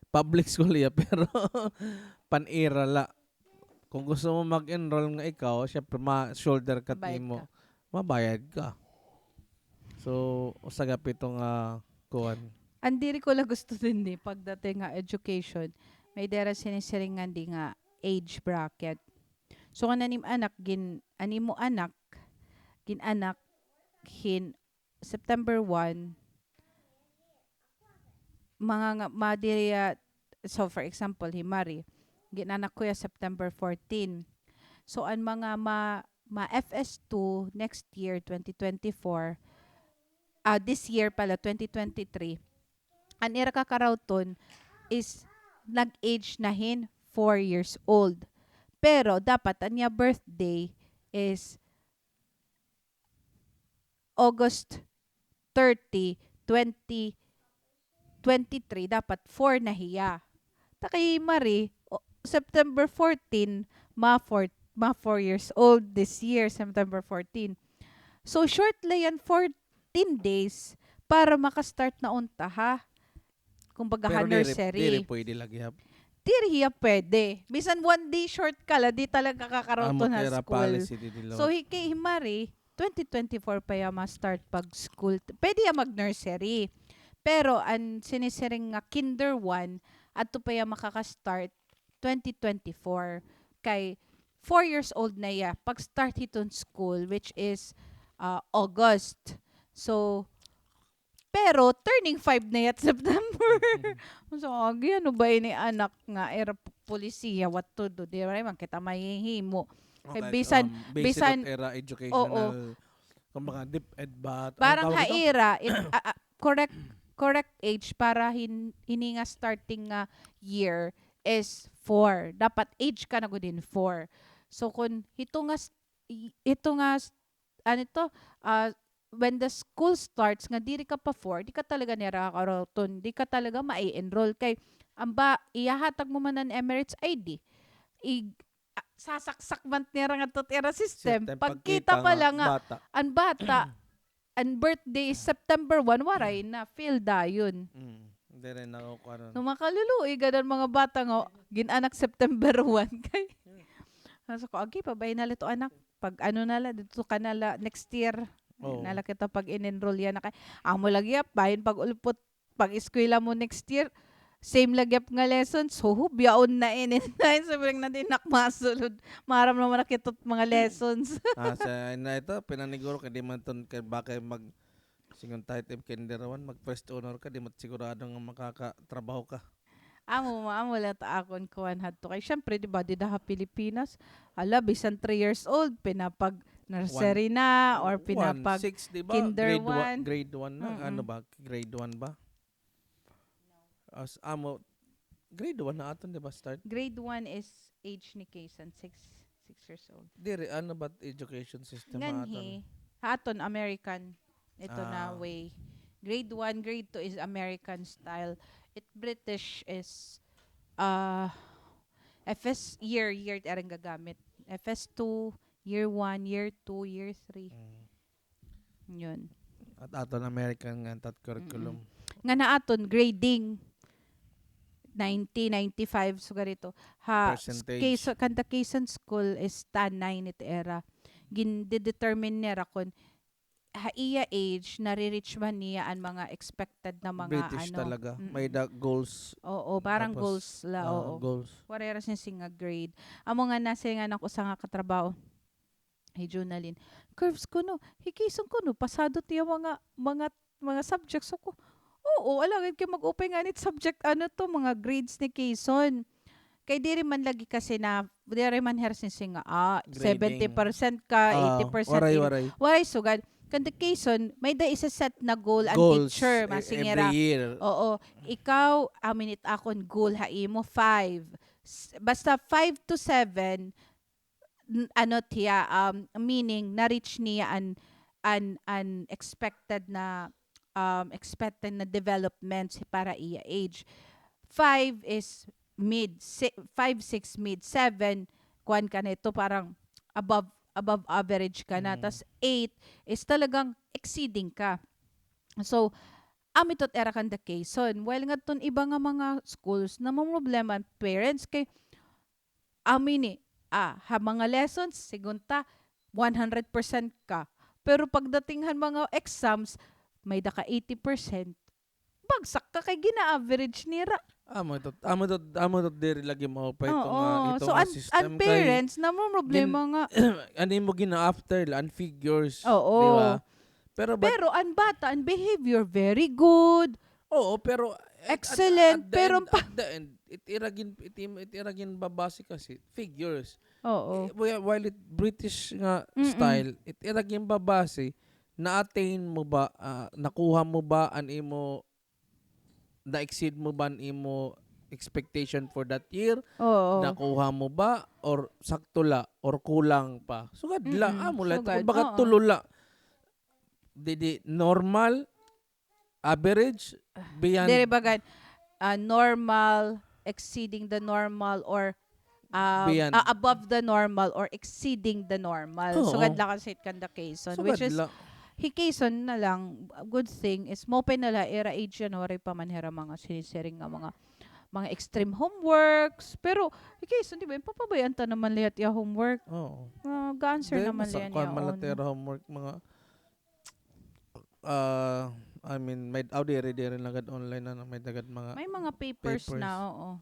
Public school ya, pero pan-ira la. Kung gusto mo mag-enroll nga ikaw, syempre, shoulder cut Mabayad mo, ka. mabayad ka. So, usagap itong kuan. Andiri ko lang gusto din pagdating nga education, may dera sinisiringan di nga age bracket. So kung anim anak animo anak ginanak September 1 so for example himari ginanak ko ya September 14. So ang mga ma FS2 next year 2024 this year pala 2023 ang ira kakarauton is nag-age na 4 years old. Pero dapat anya birthday is August 30, 2023 dapat 4 na hiya. Takay Marie, September 14 ma 4 years old this year, September 14. So short lang yan 14 days para maka-start na unta ha. Kumbaga Pero nursery. diri pwede lagi hap. Diri hiya pwede. Bisan 1 day short ka la, di talaga kakaroto na Era school. policy di So kay Himari, 2024 pa ya ma-start pag school. Pwede ya mag-nursery. Pero ang sinisiring nga kinder 1, adto pa ya makaka-start 2024. Kay 4 years old na ya pag start hiton school which is August. So pero turning 5 na yat September. So agi ano ba ini anak nga era polisiya what to do? Di ba man kita mahihimo. Kay Okay, basic bisan era oo, educational, kumbaga deep ed ba? Anong parang tawag ito? haira correct correct age para hininga starting nga year is 4. Dapat age ka na gud din 4. So kun ito nga ano to, ah, when the school starts nga diri ka pa 4, di ka talaga nira karoton, di ka talaga mai-enroll kay iyahatag mo man ang Emirates ID. I, sasaksak man nira nga to tira system. System pagkita Pagkita pa nga lang nga bata. ang bata ang birthday is September 1 waray na feel dayon. Hindi rin ako karon. No makaluluoy ganan mga bata nga ginanak September 1 kay. Nasa ko agi pa bay nala to anak pag ano nala dito ka nala next year. Oo. Nala kita pag in-enroll yan na kay amo lagi bahin pag ulpot pag eskwela mo next year same lagyap nga lessons so biyaon na inin na sabi na din nakmasulod maram naman nakitot mga lessons. Sa na ito pinaniguro kay di man ton kay baka mag singon tight if kinderawan mag first honor ka di mo sigurado nga makakatrabaho ka. Amo lang ta akon kuan hadto kay syempre di ba di daha Pilipinas ala bisan 3 years old pinapag nursery na or pinapag 1-6 di ba? kinder Grade 1 na Mm-mm. ano ba? Grade 1 ba? As amo grade 1 na aton di ba start? grade 1 is age ni Kaysan 6 years old. Dire ano ba education system aton? Nganhi haton American ito na Ah. way. Grade 1, grade 2 is American style. British is FS year erang gagamit. FS2, year 1, year 2, year 3. Mm. Yun. At aton American nga tat curriculum. Nga na aton grading 90, 95 so ganito. Percentage. Kanta Quezon School is tan 9 it era. Determine nera kon iya age nare-reach man niya ang mga expected na mga British ano. talaga. May the goals. Oo, parang Tapos, goals la oo. Goals. Warera singa grade. Amo nga nasa nga nako sa nga katrabaho. Hey Jonalyn, curves ko no. Hikison ko no pasado tiya mga subjects ko. Oo, alagad kay mag-open nga nit subject ano to mga grades ni Quezon. Kay diri man lagi kasi na diri man hersin singa 70% ka, 80% Waray. Waray sugad. Kanda Quezon, may da isa set na goal ang Goals teacher every masingera. year. Oo, ikaw aminit akon goal haimo 5. Basta 5 to 7 ano tiya meaning na reach niya an expected na developments para iya age. 5 is mid, 5 6 mid, 7 kuan ka nito parang above average ka na. Tas 8 is talagang exceeding ka. So amitot era kan the Quezon. While nga ton iba nga mga schools na mga problema ang parents kay amini mga lessons sigunta 100% ka. Pero pagdatinghan mga exams may da ka 80%. Bagsak ka kay gina-average nira. Amo to diri lagi mo pa ito Oo. nga ito So nga ang system parents na mo problema nga. ano mo gina after and figures, Oo. di ba? Pero ang bata, ang behavior very good. oo, pero Excellent, pero at the end, it iragin babase kasi figures. Oo. While it British nga Mm-mm. style, it iragin babase na-attain mo ba, nakuha mo ba an imo na-exceed mo ba an imo expectation for that year? Oo. Nakuha mo ba or sakto la or kulang pa? Sugad la amo la Sugad, kumbaga oo. tulo la. Didi normal, average, beyond. Dere bagan normal, exceeding the normal or Beyond. above the normal or exceeding the normal. Oo. Sugad la kasi kan the Quezon which is la. Quezon na lang good thing is mo nala era age January pa man hera mga sinisiring nga mga extreme homeworks pero Quezon di ba papabayan ta naman lihat ya homework. Oo. Ga-answer naman liyan Kuan ya malatera homework mga I mean may diri lagad online na may dagad mga may mga papers papers. na oo.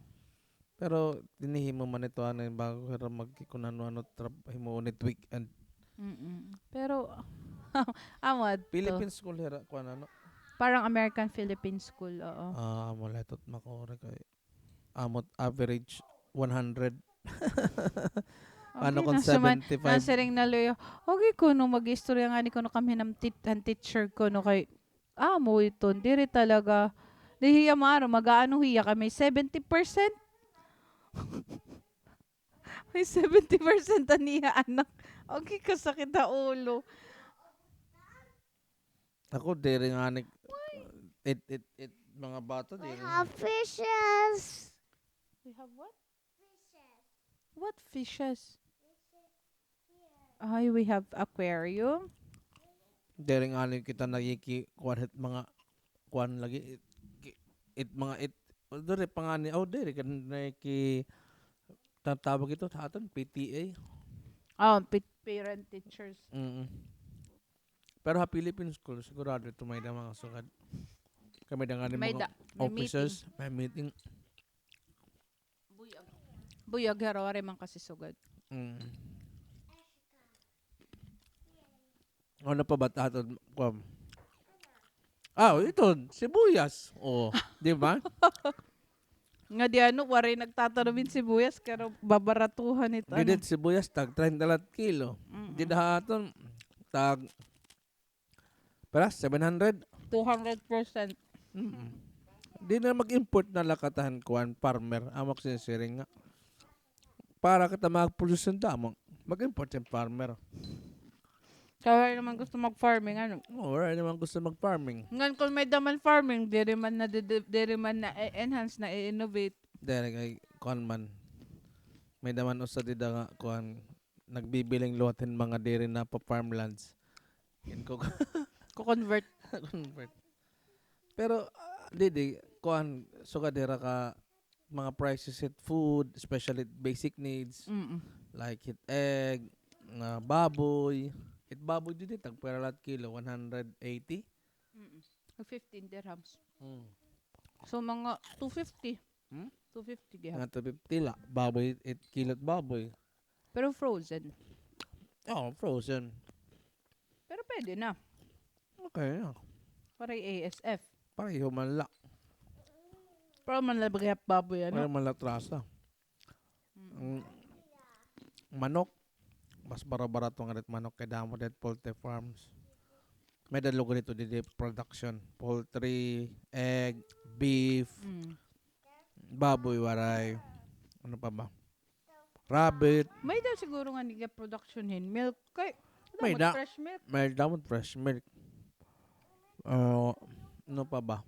pero dinihimo man ito ano bago hira magkunano himuon it weekend. Pero amad to. Philippine school hira kuan ano. Parang American Philippine School, oo. Amo letot makore kay amot average 100. Ano Okay, kung nasa man, 75? nasa ring naloyo. Okay ko, no, mag-istorya nga ni ko no kami ng teacher ko, no, kay, mo ito, diri talaga, di hiya maaro, mag-aano hiya kami, 70%? May 70% aniya anak. Okay, kasakit na ulo. Ako, diri nga ni, mga bata, diri. Fishes. We have what? What fishes? Ay, we have aquarium. Diri nga ni kita nagiki, kuwan hit mga, kuwan lagi, mga diri pangani, diri ka nagiki, tatawag ito sa aton, PTA. Parent teachers. Mm. Pero sa Philippine school, sigurado ito may mga sukad. Kami da nga ni May mga may officers, may meeting. Buyag harore man kasi sugad. Mm. Ano pa ba aton? Ito, sibuyas. Oh, di ba? Nga di ano, wari nagtatanamin sibuyas, pero babaratuhan ito. Didit sibuyas, tag 30 kilo. Di da aton, tag, para 700. 200%. Mm. Di na mag-import na lakatahan kuan farmer amak sinsiring nga. Para kita mag-produce ng damong, mag-import yung farmer. Kaya naman gusto mag-farming, ano? Wala naman gusto mag-farming. Ngan kung may daman farming, diri man na enhance na i-innovate. Dere kay kuan man. May daman usa dida nga kuan nagbibiling loten mga diri na pa farmlands. Yan ko Ko-convert. convert. Pero didi kuan suga dira ka mga prices hit food, especially basic needs like hit egg, baboy. Hit baboy didi tag pera lat kilo 180. 15 dirhams. Mm. So, mga 250. Hmm? 250 gihap. Nga 250 la. Baboy 8 kilot baboy. Pero frozen. Frozen. Pero pwede na. Okay. Para ASF. Pareho man la. Pero man labagayap baboy, Pareho ano? man la trasa. Ang manok. Mas barato nga rin manok kay damo det poultry farms. May dalo ganito dito production. Poultry, egg, beef, baboy, waray. Ano pa ba? Rabbit. May daw siguro nga niya production hin. Milk. Kay, May da. fresh milk. May damot fresh milk. Ano pa ba?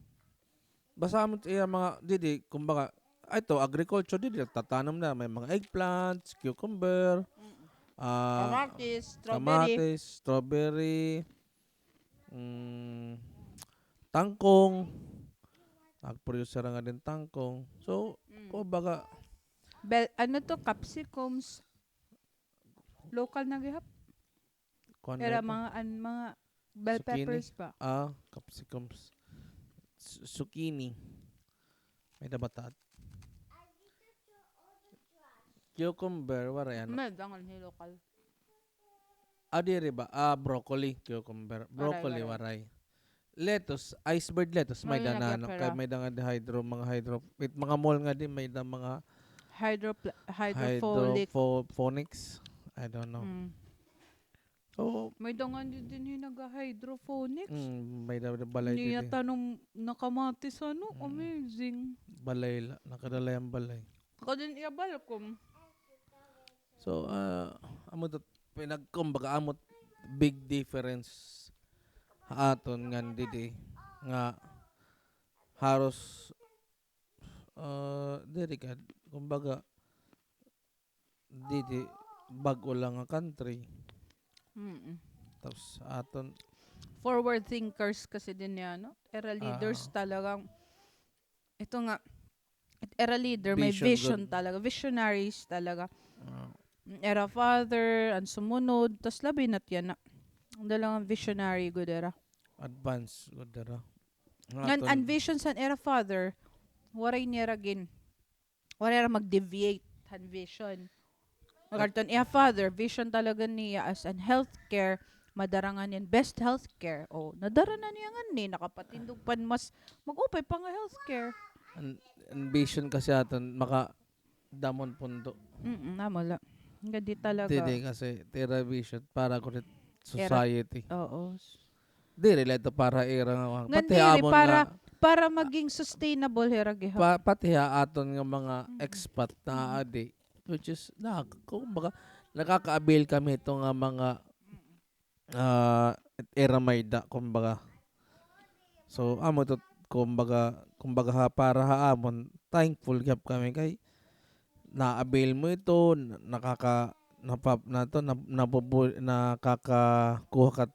Basta mo iya mga didi, kumbaga, ito, agriculture didi, tatanam na. May mga eggplants, cucumber, Kamatis, strawberry. kamatis, strawberry, tangkong. Nag-produce nga din tangkong. So, kumbaga, Ano to? Capsicums. Local na gihap. kuwan Pero na ito. mga bell Zucchini. peppers pa. Capsicums. Zucchini. May dabatat. Cucumber, wala yan. May dangan ni local. Diri ba? Broccoli, cucumber. Broccoli, Waray. waray. Lettuce, iceberg lettuce, may May danano. nagyapera. Kaya may dangan di mga hydro. With mga mall nga din, may da mga Hydropholic. hydrophonics. I don't know. So, May dangan din yung nag-hydrophonics. may da balay Niya dito. tanong nakamatis ano. Amazing. Balay, nakadala yung balay. Ako din iabal ko. So, amot pinagkumbaga amot big difference aton ngan didi nga haros diri ka kumbaga didi bag-o lang nga country tapos aton Forward thinkers kasi din yan, no? Era leaders talagang, ito nga, era leader, may Vision vision good. talaga, visionaries talaga. Era father, ang sumunod, tas labi na't yan na. Ang dalang visionary, good era. advance good dara Ngan ang vision sa era father, waray niya ragin. Waray ra mag-deviate han vision. Magarton iya father, vision talaga niya as an healthcare, madarangan yan, best healthcare. Oh, nadara na niya nga ni, nakapatindog pan mas mag-upay pa nga healthcare. ang vision kasi aton maka damon pundo Namala. Hindi talaga. Dili kasi tira vision para ko society. Oo. Dili lang ito para era nga. Pati Ngandiri amon nga para maging sustainable hera gihap. pati aton nga mga expat na adi, which is kumbaga nakaka-avail kami ito nga mga era mayda kumbaga. So amo to kumbaga para haamon thankful gyud kami kay na-avail mo ito nakaka nakakakuha ka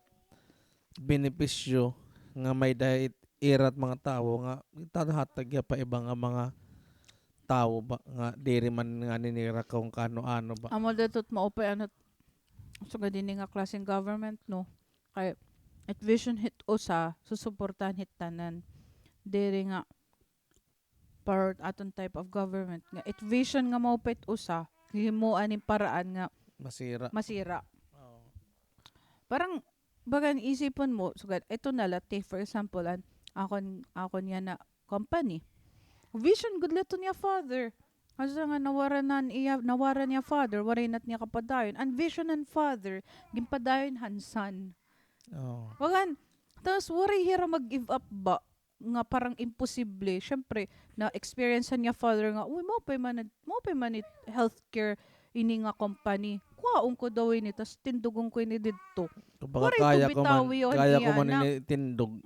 benepisyo nga may dahit irat mga tao nga tanahatag pa ibang nga mga tao ba nga diri man nga ninira kung kano-ano ba. Amo datot maupay ano so din nga klaseng government no. Kay at vision hit usa susuportahan hit tanan. Diri nga part aton type of government nga it vision nga maupay usa himuan ning paraan nga masira. Oo. Parang bagan isipon mo sugad ito na lati for example akon niya na company vision good leto niya father asa nga nawaran niya father waray nat niya kapadayon and vision and father gimpadayon han son Oo. bagan tapos waray hira mag give up ba nga parang imposible syempre na experience niya father nga uy mo pa man healthcare ini nga company kuhaon ko daw ini tas tindugong ko ini didto. Kumbaga Waray kaya ko iya man na. tindog.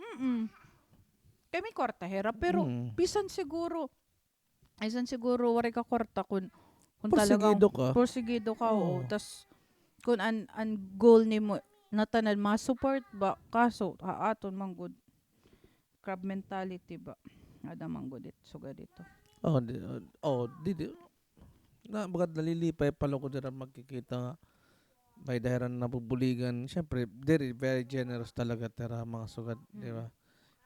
Kami kwarta hera pero bisan siguro waray ka kwarta kun talagang Porsigido ka. porsigido ka Oo. tas kun an goal nimo natanan ma-support ba kaso aton man good crab mentality ba ada man good suga dito. Di na bagad nalilipay pala ko dira magkikita nga may dahiran na bubuligan. Siyempre, very generous talaga tira mga sugat, di ba?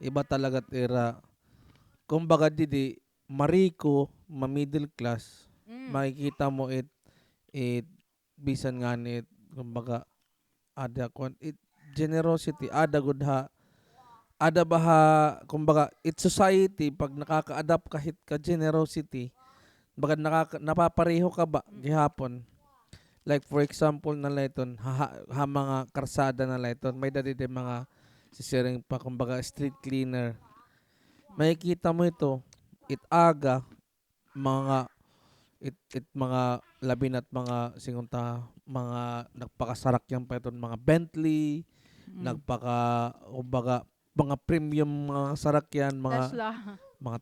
Iba talaga tira. Kumbaga didi, mariko, middle class, makikita mo it bisan nga it, kumbaga, generosity, ada good ha, ada ba ha, kumbaga, it society, pag nakaka-adapt kahit ka generosity, baga napapareho ka ba gihapon? Like for example na layton mga karsada na layton may dati din mga sisiring pa kumbaga street cleaner makikita mo ito aga mga mga labi at mga singunta mga nagpakasarak yan pa iton mga Bentley kumbaga mga premium mga sarakyan mga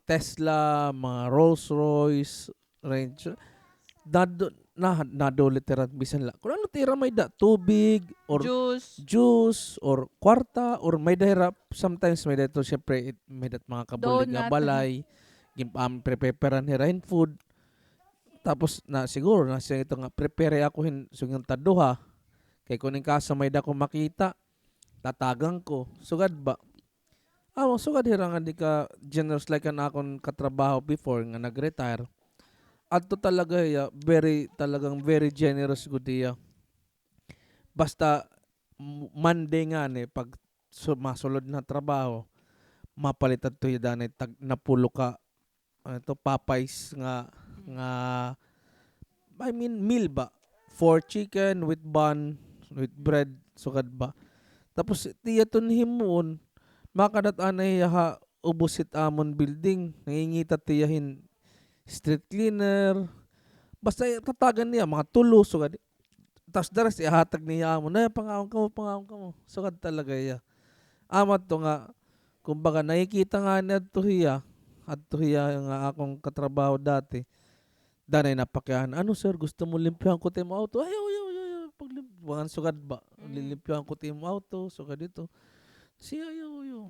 Tesla mga Rolls Royce Range nado literat bisan la. Kung ano tira may tubig or juice or kwarta or may dahira sometimes may dito syempre may dat mga kabulig nga balay preparean hirahin food tapos na siguro na siya ito nga prepare ako sugang taduha kay kuning kasa may da ko makita tatagang ko sugad ba sugad hira nga di ka generous like an akong katrabaho before nga nag-retire. Adto talaga very generous gud iya. Basta Monday nga ni pag masulod na trabaho mapalit adto danay tag napulo ka Popeyes nga I mean meal ba 4 chicken with bun with bread sugad ba. Tapos tiya ton himuon makadat anay ubusit amon building nangingita tiyahin street cleaner basta tatagan niya mga tulo sugad tas daras ihatag niya mo na pangaon ka mo sugad talaga iya amat to nga kumbaga nakikita nga niya at hiya nga akong katrabaho dati danay napakyahan sir gusto mo limpyahan ko timo auto ayaw paglimpihan sugad ba lilimpyahan ko timo auto sugad dito siya ayaw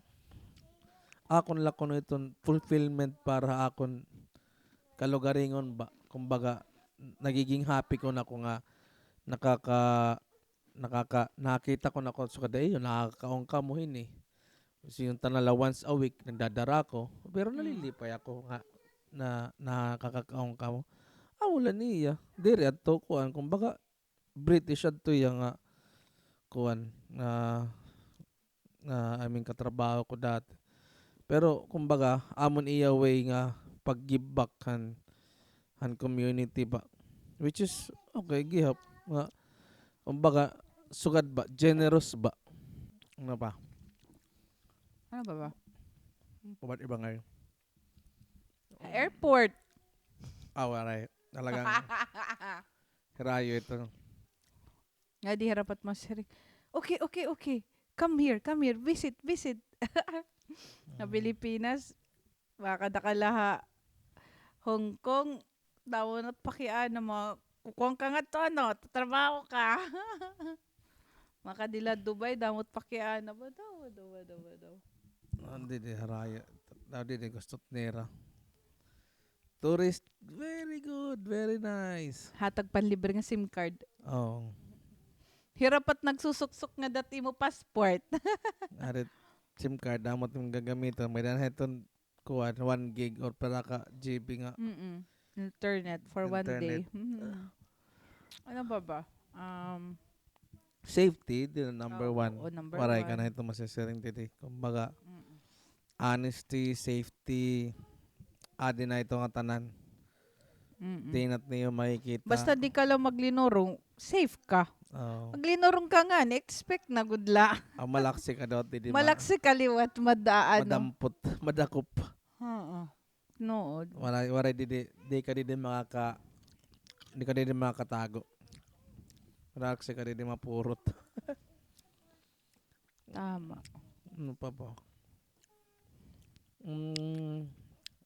akon la kuno iton fulfillment para akon kalugaringon ba kumbaga nagiging happy ko na ko nga nakita ko na ko so kada iyo nakakaong ka mo hini kasi yung tanala once a week nagdadara ko pero nalilipay ako nga na nakakaong ka mo wala niya diri adto kuan kumbaga British adto ya nga kuan na I mean katrabaho ko dati pero kumbaga amon iya way nga pag-give back han community ba which is okay gihap Nga, kumbaga, sugad ba? Generous ba? Ano pa? Ano ba ba? Kumat iba ngayon. Airport. Waray. Talagang hirayo ito. Nga di harapat masiri. Okay, okay, okay. Come here. Visit. Sa Pilipinas, baka dakalaha. Hong Kong, daw na pakiaan na mga kukuang ka nga to, ano, tatrabaho ka. Makadila Dubai, damot pakiaan na ba daw. Hindi di hirayo. Hindi di gusto nera. Tourist, very good, very nice. Hatag panlibre nga SIM card. Oh, Hirapat nagsusuksok nga dati mo passport. arit SIM card, damot yung gagamitan. May danheton kuwan, 1 gig or para ka GB nga. Internet for one day. Internet. Ano ba? Safety, di na number one. Number Waray ka one. na ito masisiring titi. Kumbaga, honesty, safety, adi na ito nga tanan. Di na't niyo makikita. Basta di ka lang maglinorong, safe ka. Oh. Maglinorong ka nga, expect na gudla. Malaksi ka daw, di Malaksi kaliwat, madaan. madampot, madakop. Nood. Waray di ka di makatago. Malaksi ka di mapurot. Tama. Ano pa ba?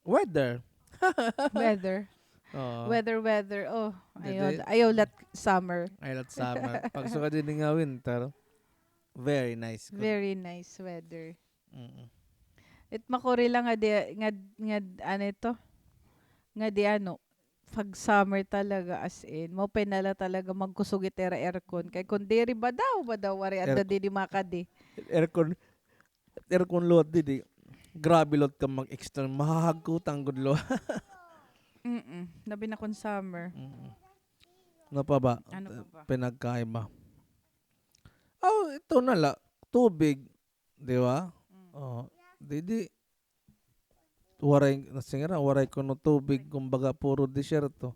Weather. Weather. Oh, Weather. Oh, Dede. ayaw lat summer. I love summer. Pag suka din nga winter, very nice. Very nice weather. Mm-mm. It makuri lang nga ano ito? Nga di ano, pag summer talaga as in, mo penala talaga magkusog itera aircon. Kay kung diri ba daw, wari anda di makadi. Aircon load di. Grabe load ka mag-extern. Mahahagkutang good load. Labi na kung summer. Ano pa ba? Ano pa ba? Pinagkaiba. Oh, ito na la. Tubig. Di ba? Oh, di. Waray ko no tubig. Kumbaga, puro disyerto.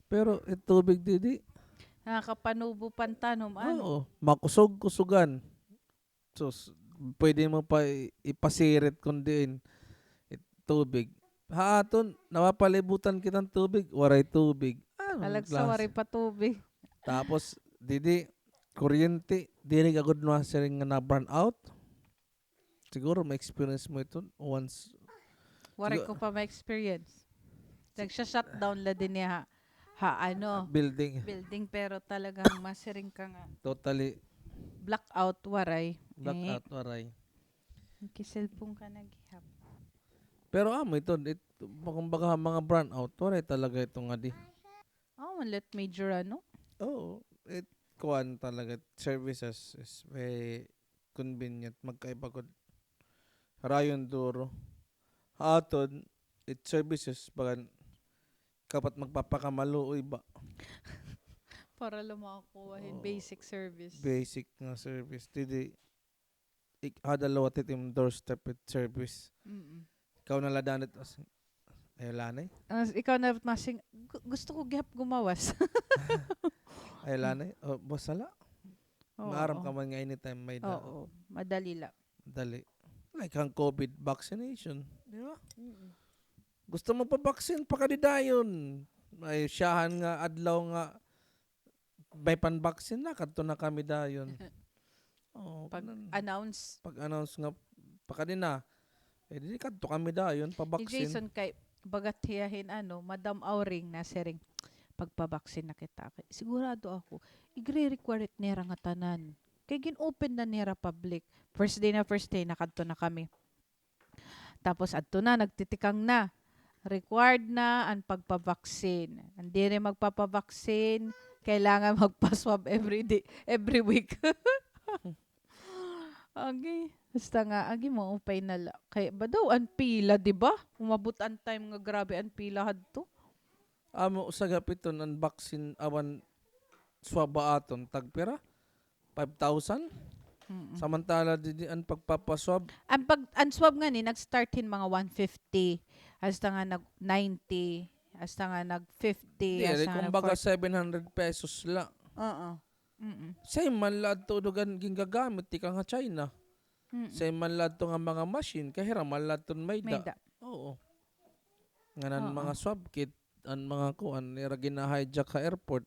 Pero, tubig di. Nakakapanubo pantanom. Ano? Oo. Makusog-kusugan. So, pwede mo pa ipasirit kundi tubig. Haaton, napapalibutan kitang tubig. Waray tubig. Alagsa wari pa tubig. Tapos, didi, kuryente, dili ka good na siring nga na burn out. Siguro, ma-experience mo ito once. Wari ko pa ma-experience. Nagsha-shutdown la din niya Building. building pero talagang masiring ka nga. Totally Blackout waray. blackout, waray. Kiselpong ka naghihap. Pero ito, kumbaga mga burn out, waray talaga ito nga di. Let major ano? Oo. Kuan talaga, services is very convenient. Magkaiba ko. Harayon duro. Hatod, services, bagan, kapat magpapakamaluoy ba? Para lang makakuha basic service. Basic nga service. Didi, hadalawa titim doorstep with service. Ikaw na ladanit. Ay, lanay? Ikaw na masing, gusto ko gihap gumawas. Ay, lanay? Basala? Maaram ka man nga anytime may Oo, madali lang. dali. Like ang COVID vaccination. Di ba? Gusto mo pa vaccine? Pakadidayon. May siyahan nga, adlaw nga, may pan-vaccine na, kadto na kami dayon. Pag-announce. Pag-announce nga, pakadi na. Di kadto kami dayon, Ni pa-vaccine. Jason kay bagat hiyahin Madam Auring na sering pagpabaksin na kita. Sigurado ako, igre-require it nera nga tanan. Kay gin-open na nera public. First day nakadto na kami. Tapos adto na, nagtitikang na. Required na ang pagpabaksin. Hindi rin magpapabaksin, kailangan magpa-swab every week. Agi, basta nga, mo upay na la. Kaya ba daw, ang pila, di ba? Umabot ang time nga grabe ang pila hadto. Amo usagap ito ng vaccine awan swab aton tagpira 5,000. Samantala di ang pagpapaswab Ang swab nga ni nag-startin mga 150 hasta nga nag 90 hasta nga nag 50 di hasta nga nag kumbaga 40. 700 pesos la. Oo. Mm. Say man ladto dugan gingagamit ti ka nga China. Mm. Say man ladto nga mga machine kahira man ladton mayda. Mayda. Oo. Nganan Oo. mga swab kit an mga kuan nira gina-hijack ka airport.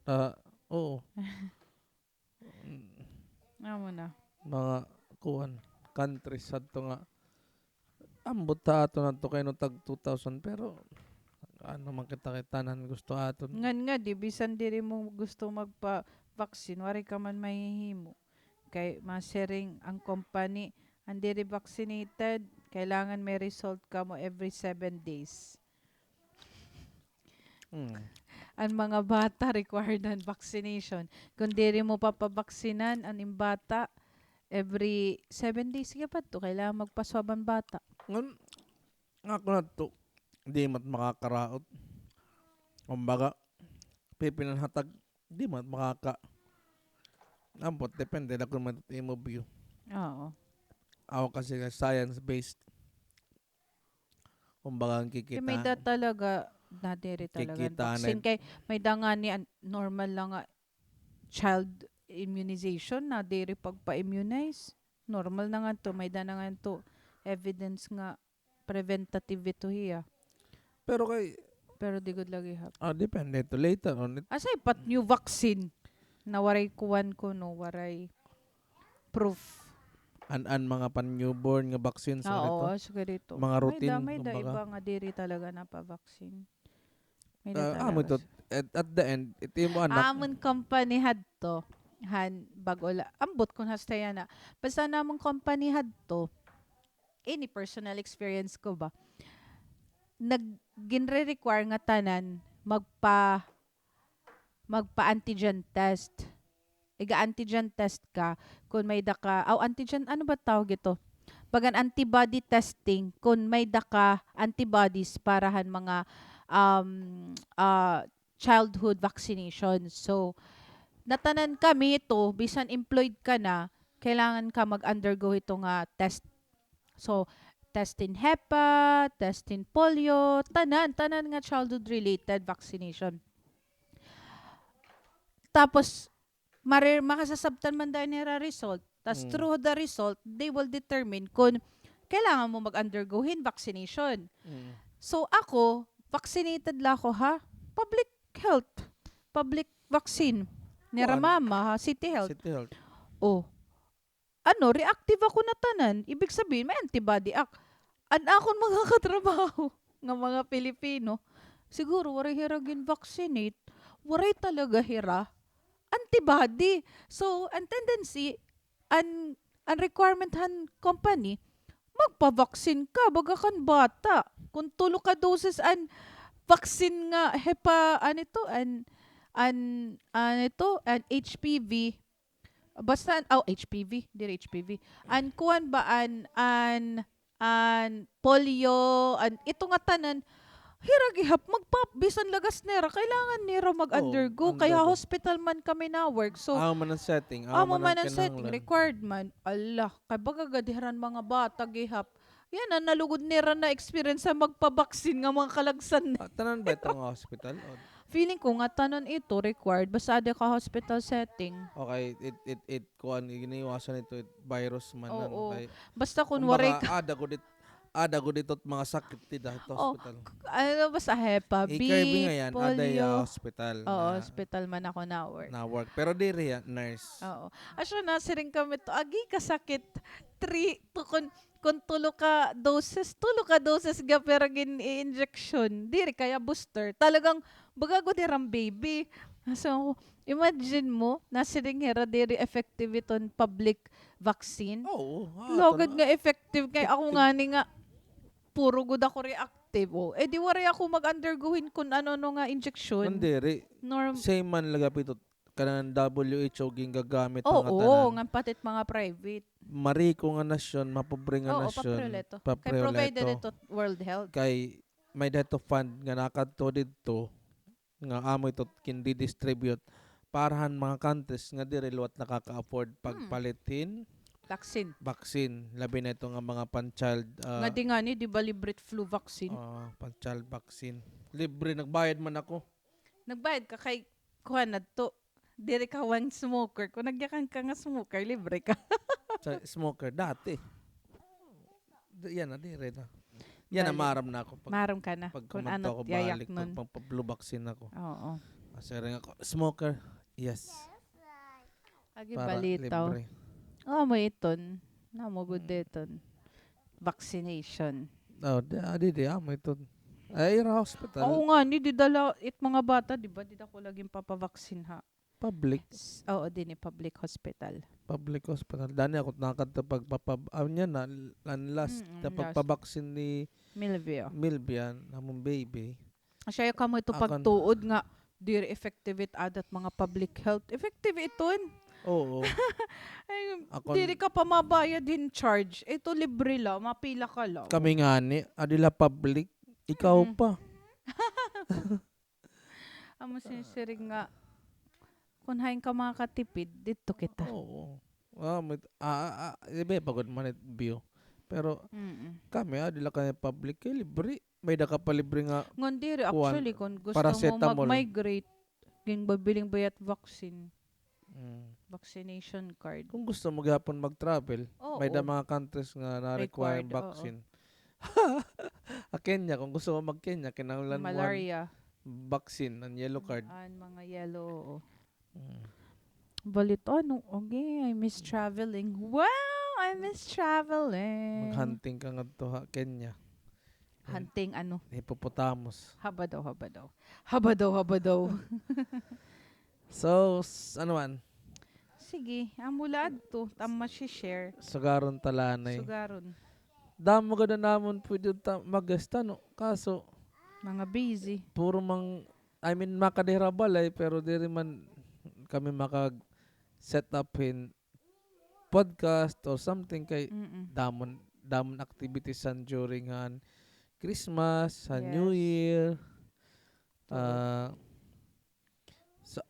Oo. Amo na. Mga kuan countries adto nga ambot ta ato nadto kay no tag 2000 pero ano man kita tanan gusto aton. Ngan nga di bisan diri mo gusto magpa-vaccine, wari ka man mahihimo. Kay masering ang company ang diri vaccinated, kailangan may result ka mo every 7 days. Mm. Ang mga bata required ng vaccination. Kung diri mo papabaksinan ang bata every 7 days sige pa to kailangan magpaswab ang bata. Ngan nga ko nadto di mat makakaraot. Kumbaga pipilan hatag di mat makaka ambot depende na kung matimo view. Oo. Ako kasi science based. Kumbaga ang Kay may da kikita. talaga na diri talaga ang Kikita vaccine. na- Kay may da nga ni normal lang nga child immunization na diri pagpa-immunize. Normal na nga to. May da na nga to. Evidence nga preventative ito hiya. Pero kay Pero di good lagi hap. depende to later on. Asay pat new vaccine na waray kuwan ko no, waray proof. An mga pan newborn nga vaccine sa Oo, nito. sige dito. Mga routine, May da kumbaga. iba nga diri talaga na pa-vaccine. May da Amo talaga. ito at the end ito mo anak. Amon company hadto han bagola. Ambot kun hastaya na. Basta namon company hadto. Any personal experience ko ba? Ginre-require nga tanan magpa-antigen test. Iga-antigen test ka kung may daka, antigen, ano ba tawag ito? Bagan antibody testing kung may daka antibodies parahan mga childhood vaccination. So, natanan kami ito, bisan employed ka na, kailangan ka mag-undergo ito nga test. So, test in HEPA, test in polio, tanan nga childhood-related vaccination. Tapos, makasasabtan man dahil nila result. Tapos through the result, they will determine kung kailangan mo mag-undergohin vaccination. Mm. So ako, vaccinated la ako ha. Public health. Public vaccine. Nira Kuan? mama ha, City Health. City Health. Oh. Reactive ako na tanan. Ibig sabihin, may antibody ak. Akon mga katrabaho ng mga Pilipino. Siguro, waray hira gin-vaccinate. Waray talaga hira antibody. So, ang tendency, ang requirement han company, magpa-vaccine ka, baga kan bata. Kung tulo ka doses an vaccine nga, HPV, basta, HPV, dire HPV. An kuan ba, an polio, ito nga tanan, hiragihap bisan lagas nera kailangan nera mag-undergo kaya undergo. hospital man kami na work so Amo man ang setting. amo man ang kinahanglan. setting required man Allah kay baga gadiran mga bata gihap yan ang nalugod nera na experience sa magpabaksin nga mga kalagsan Tanan ba itong hospital? feeling ko nga tanan ito required basta ada ka hospital setting Okay, it kuan giniwasan ito virus man Oo. kay basta kunwari ka ada ko dito mga sakit dito sa Oh, hospital. basta hepa B Kirby nga yan, ada polio ya hospital oo hospital man ako na work na work. Pero diri ya, nurse. Oo. Asya nasa rin kami to. Agi kasakit. 3 to kung tulo ka doses ga pero gin-injection. Diri kaya booster. Talagang bagago dirang baby. So, imagine mo, nasa ring hera diri effective iton public vaccine. Oo. Logad nga effective kay ako nga ni nga puro gud ako reactive. Di wari ako mag-undergohin kung ano nga injection. Diri. Same man lagapit kanang WHO gingagamit Oo, mga tanan. nga patit mga private. Mariko nga nasyon, mapobre nga Oo, nasyon. papreoleto. Kay Papreoleto. provided ito World Health. Kay may dato fund nga nakadto dito nga amo ito kindi distribute parahan mga countries nga diri luwat nakaka-afford pagpalitin vaccine labi na ito nga mga pan-child Nga di nga ni, di ba libre flu vaccine? pan-child vaccine libre nagbayad man ako Nagbayad ka kay kuha na to. Diri ka one smoker. Kung nagyakan ka nga smoker, libre ka. Sa smoker dati. Yan na, di rin na. Yan na, Bali. maram na ako. Maram ka na. Pag Kung kumanto ako ano't yayak balik, nun. pag flu vaccine ako. Oo. Kasi rin ako, smoker, yes. Agi Para balitaw. libre. Mo iton. Namo good deton. Vaccination. Oh, di, mo ito. Ay, ira hospital. Oo nga, ni di dala it mga bata, di ba? Di ako laging papavaksin ha. Public. Oo, din public hospital. Public hospital. Dani ako nakanta niya na, last, Last. pagpabaksin ni Milvio. Milbian, namong baby. Siya ka mo ito Akan- pagtuod nga, dir effective it adat mga public health. Effective iton. Oo. Ay, Akon- diri ka pa mabayad din charge. Ito libre lang, mapila ka lang. Kami nga ni, adila public, ikaw Mm. pa. Amo sinsirig nga, kung hain ka makakatipid, dito kita. Oo. Iba pagod man it view. Pero Mm-mm. kami, adila kami public, libre. May daka pa libre nga. Ngon diri, Kuwan, actually, kung gusto mo paracetamol. mag-migrate, ging babiling bayat vaccine, Mm. vaccination card. Kung gusto mo gapon mag-travel, Oo. may da mga countries nga na-require Required, vaccine. Kenya, kung gusto mo mag-Kenya, kinahanglan mo ang Malaria. vaccine, ang yellow card. Mga yellow. oo. Mm. Balit, ano, okay, I miss traveling. Wow, I miss traveling. Mag-hunting ka nga to ha, Kenya. Hunting, ano, Hippopotamus. habadaw, habadaw. Habadaw, habadaw. So, ano man, Sige, amulad to. Tama si share. sugaron talanay. Sugaron. Damo ganda namon pwede mag-gesta no. Kaso, Mga busy. puro makadira balay, pero diri man kami set up in podcast or something kay Mm-mm. damon activities san during Christmas, sa Yes. New Year. So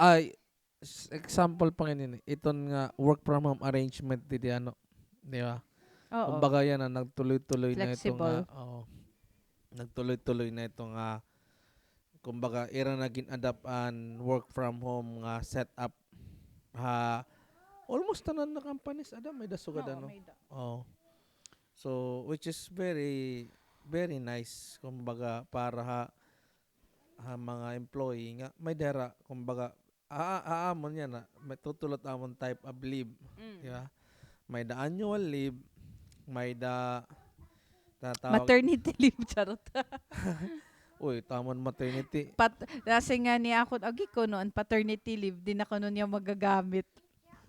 example pa ngayon iton nga work from home arrangement di ano, di ba? Oo. Kumbaga yan nagtuloy-tuloy na ito Flexible. nga. Nagtuloy-tuloy na ito nga. Kumbaga ira naging adapt an work from home nga setup. Almost tanan na companies ada may dasugad Oo, ano. may da. Oh. So which is very very nice kumbaga para mga employee nga may dera kumbaga aamon yan na may tutulot amon type of leave, di ba? May da annual leave, may da tatawag Maternity leave, charot. uy tamon maternity. Kasi nga niya ako, agi ko noon, paternity leave, di na ko noon yung magagamit.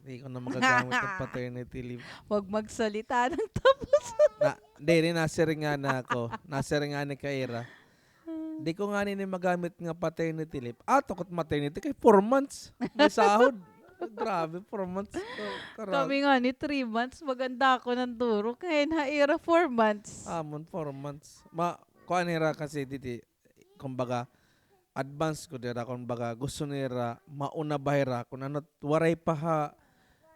Hindi ko na magagamit ng paternity leave. Huwag magsalita ng tapos. Hindi, nasiring nga na ako. Nasiring nga ni Kaira. Di ko nga nini magamit nga paternity leave. Takot maternity kay 4 months. May sahod. Grabe, 4 months. Kami nga ni 3 months, maganda ako ng turo. Kaya naira 4 months. Amon, 4 months. Kuan nira kasi diti, kumbaga, advance ko dira, kumbaga, gusto nira, mauna bahira, kung ano, waray pa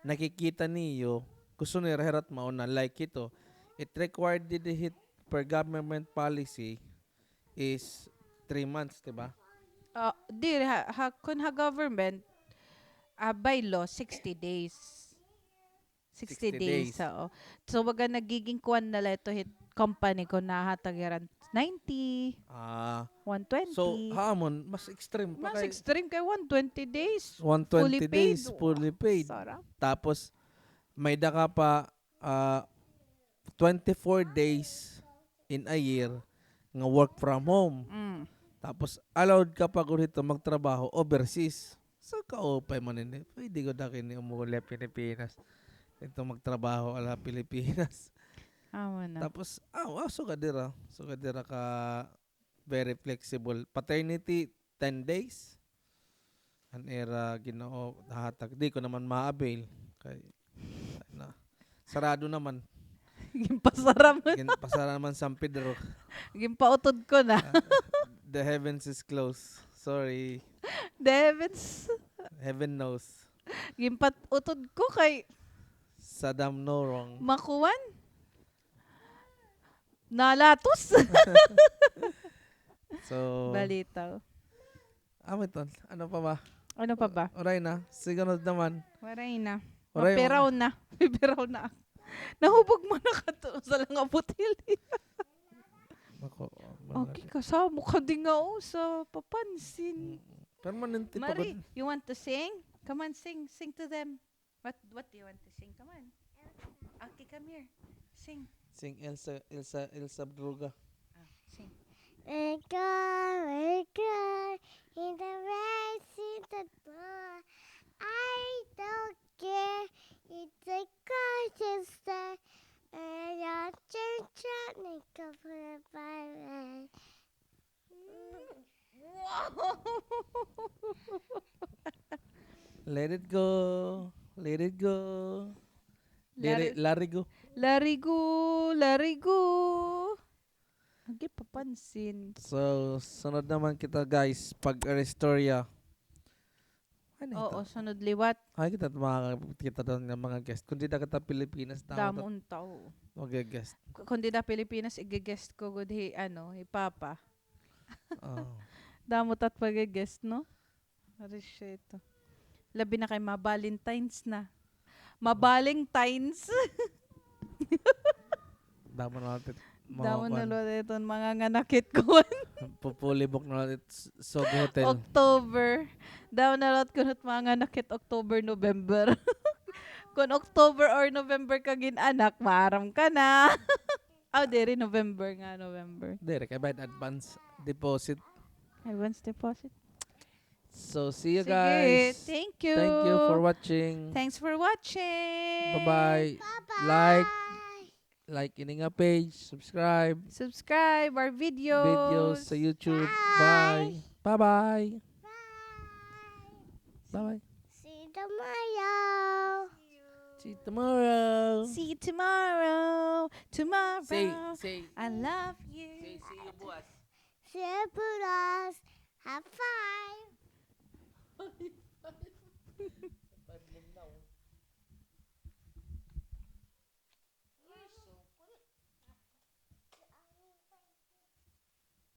nakikita niyo, gusto nira herat mauna, like ito, it required the hit per government policy is 3 months, diba? Kung government, by law, 60 days. 60 days. Oo. So, waga nagiging kuwan na ito hit company ko na hatagiran 90, 120. So, hamon, mas extreme pa Mas kay extreme kay 120 days. 120 fully days, paid. fully paid. Sarap. Tapos, may daka pa 24 days in a year nga work from home. Tapos, allowed ka pa kung dito magtrabaho overseas. So, kaupay man ini. Pwede ko na kini umuli Pilipinas. Ito magtrabaho ala Pilipinas. Na. Tapos, sugadira. Sugadira ka very flexible. Paternity, 10 days. An era ginoo hatag. Di ko naman ma-avail. Kay, sarado naman. Gimpasara mo. Pasara naman San Pedro. Gimpautod ko na. The heavens is closed. Sorry. The heavens. Heaven knows. Gimpatutod ko kay Saddam no wrong. makuwan. Nalatos. So, Balitaw. Ito. Ano pa ba? Ano pa ba? Oray na. Sigunod naman. Waray na. Waray, Maperaw na. Maperaw na. Nahubog mo na ka to sa lang butil. Ako. Okay, kasama ka din nga sa papansin. Permanente pa ba? Mari, you want to sing? Come on, sing. Sing to them. What do you want to sing? Come on. Okay, come here. Sing. Sing Elsa Bruga. Sing. Let go, in the race, in the door. I don't care, it's a gorgeous day. And your children go for the fire. Let it go. Let it go. Let it- Larigo. Larigo. Okay, papansin. So, sunod naman kita guys. Pag Aristorya. Ano Oo, ito? sunod liwat. Ay, kita doon ng mga guest. Kung di na kita Pilipinas, tama Damon tao. mag-guest. Kundi na Pilipinas, i-guest ko good Papa. Oh. Damot at pag-guest, no? Ari siya ito. Labi na kay Ma-Valentines na. Ma-Valentines. Damo na natin. Damo na lo ito mga nganakit ko. Pupulibok na natin Sogo Hotel. October. Damo na lot kunot mga nganakit October, November. Kung October or November ka ginanak, maaram ka na. Dere, November nga, November. Dire, kaya bayad advance deposit. Advance deposit. So, see you Sige, guys. thank you. Thank you for watching. Thanks for watching. Bye-bye. Bye. Like Ininga page. Subscribe. Subscribe our videos. Videos sa YouTube. Bye. Bye-bye. Bye-bye. See you tomorrow. See you tomorrow. See you tomorrow. Tomorrow. Say. I love you. See you bukas. See you, Buddhas. Have fun.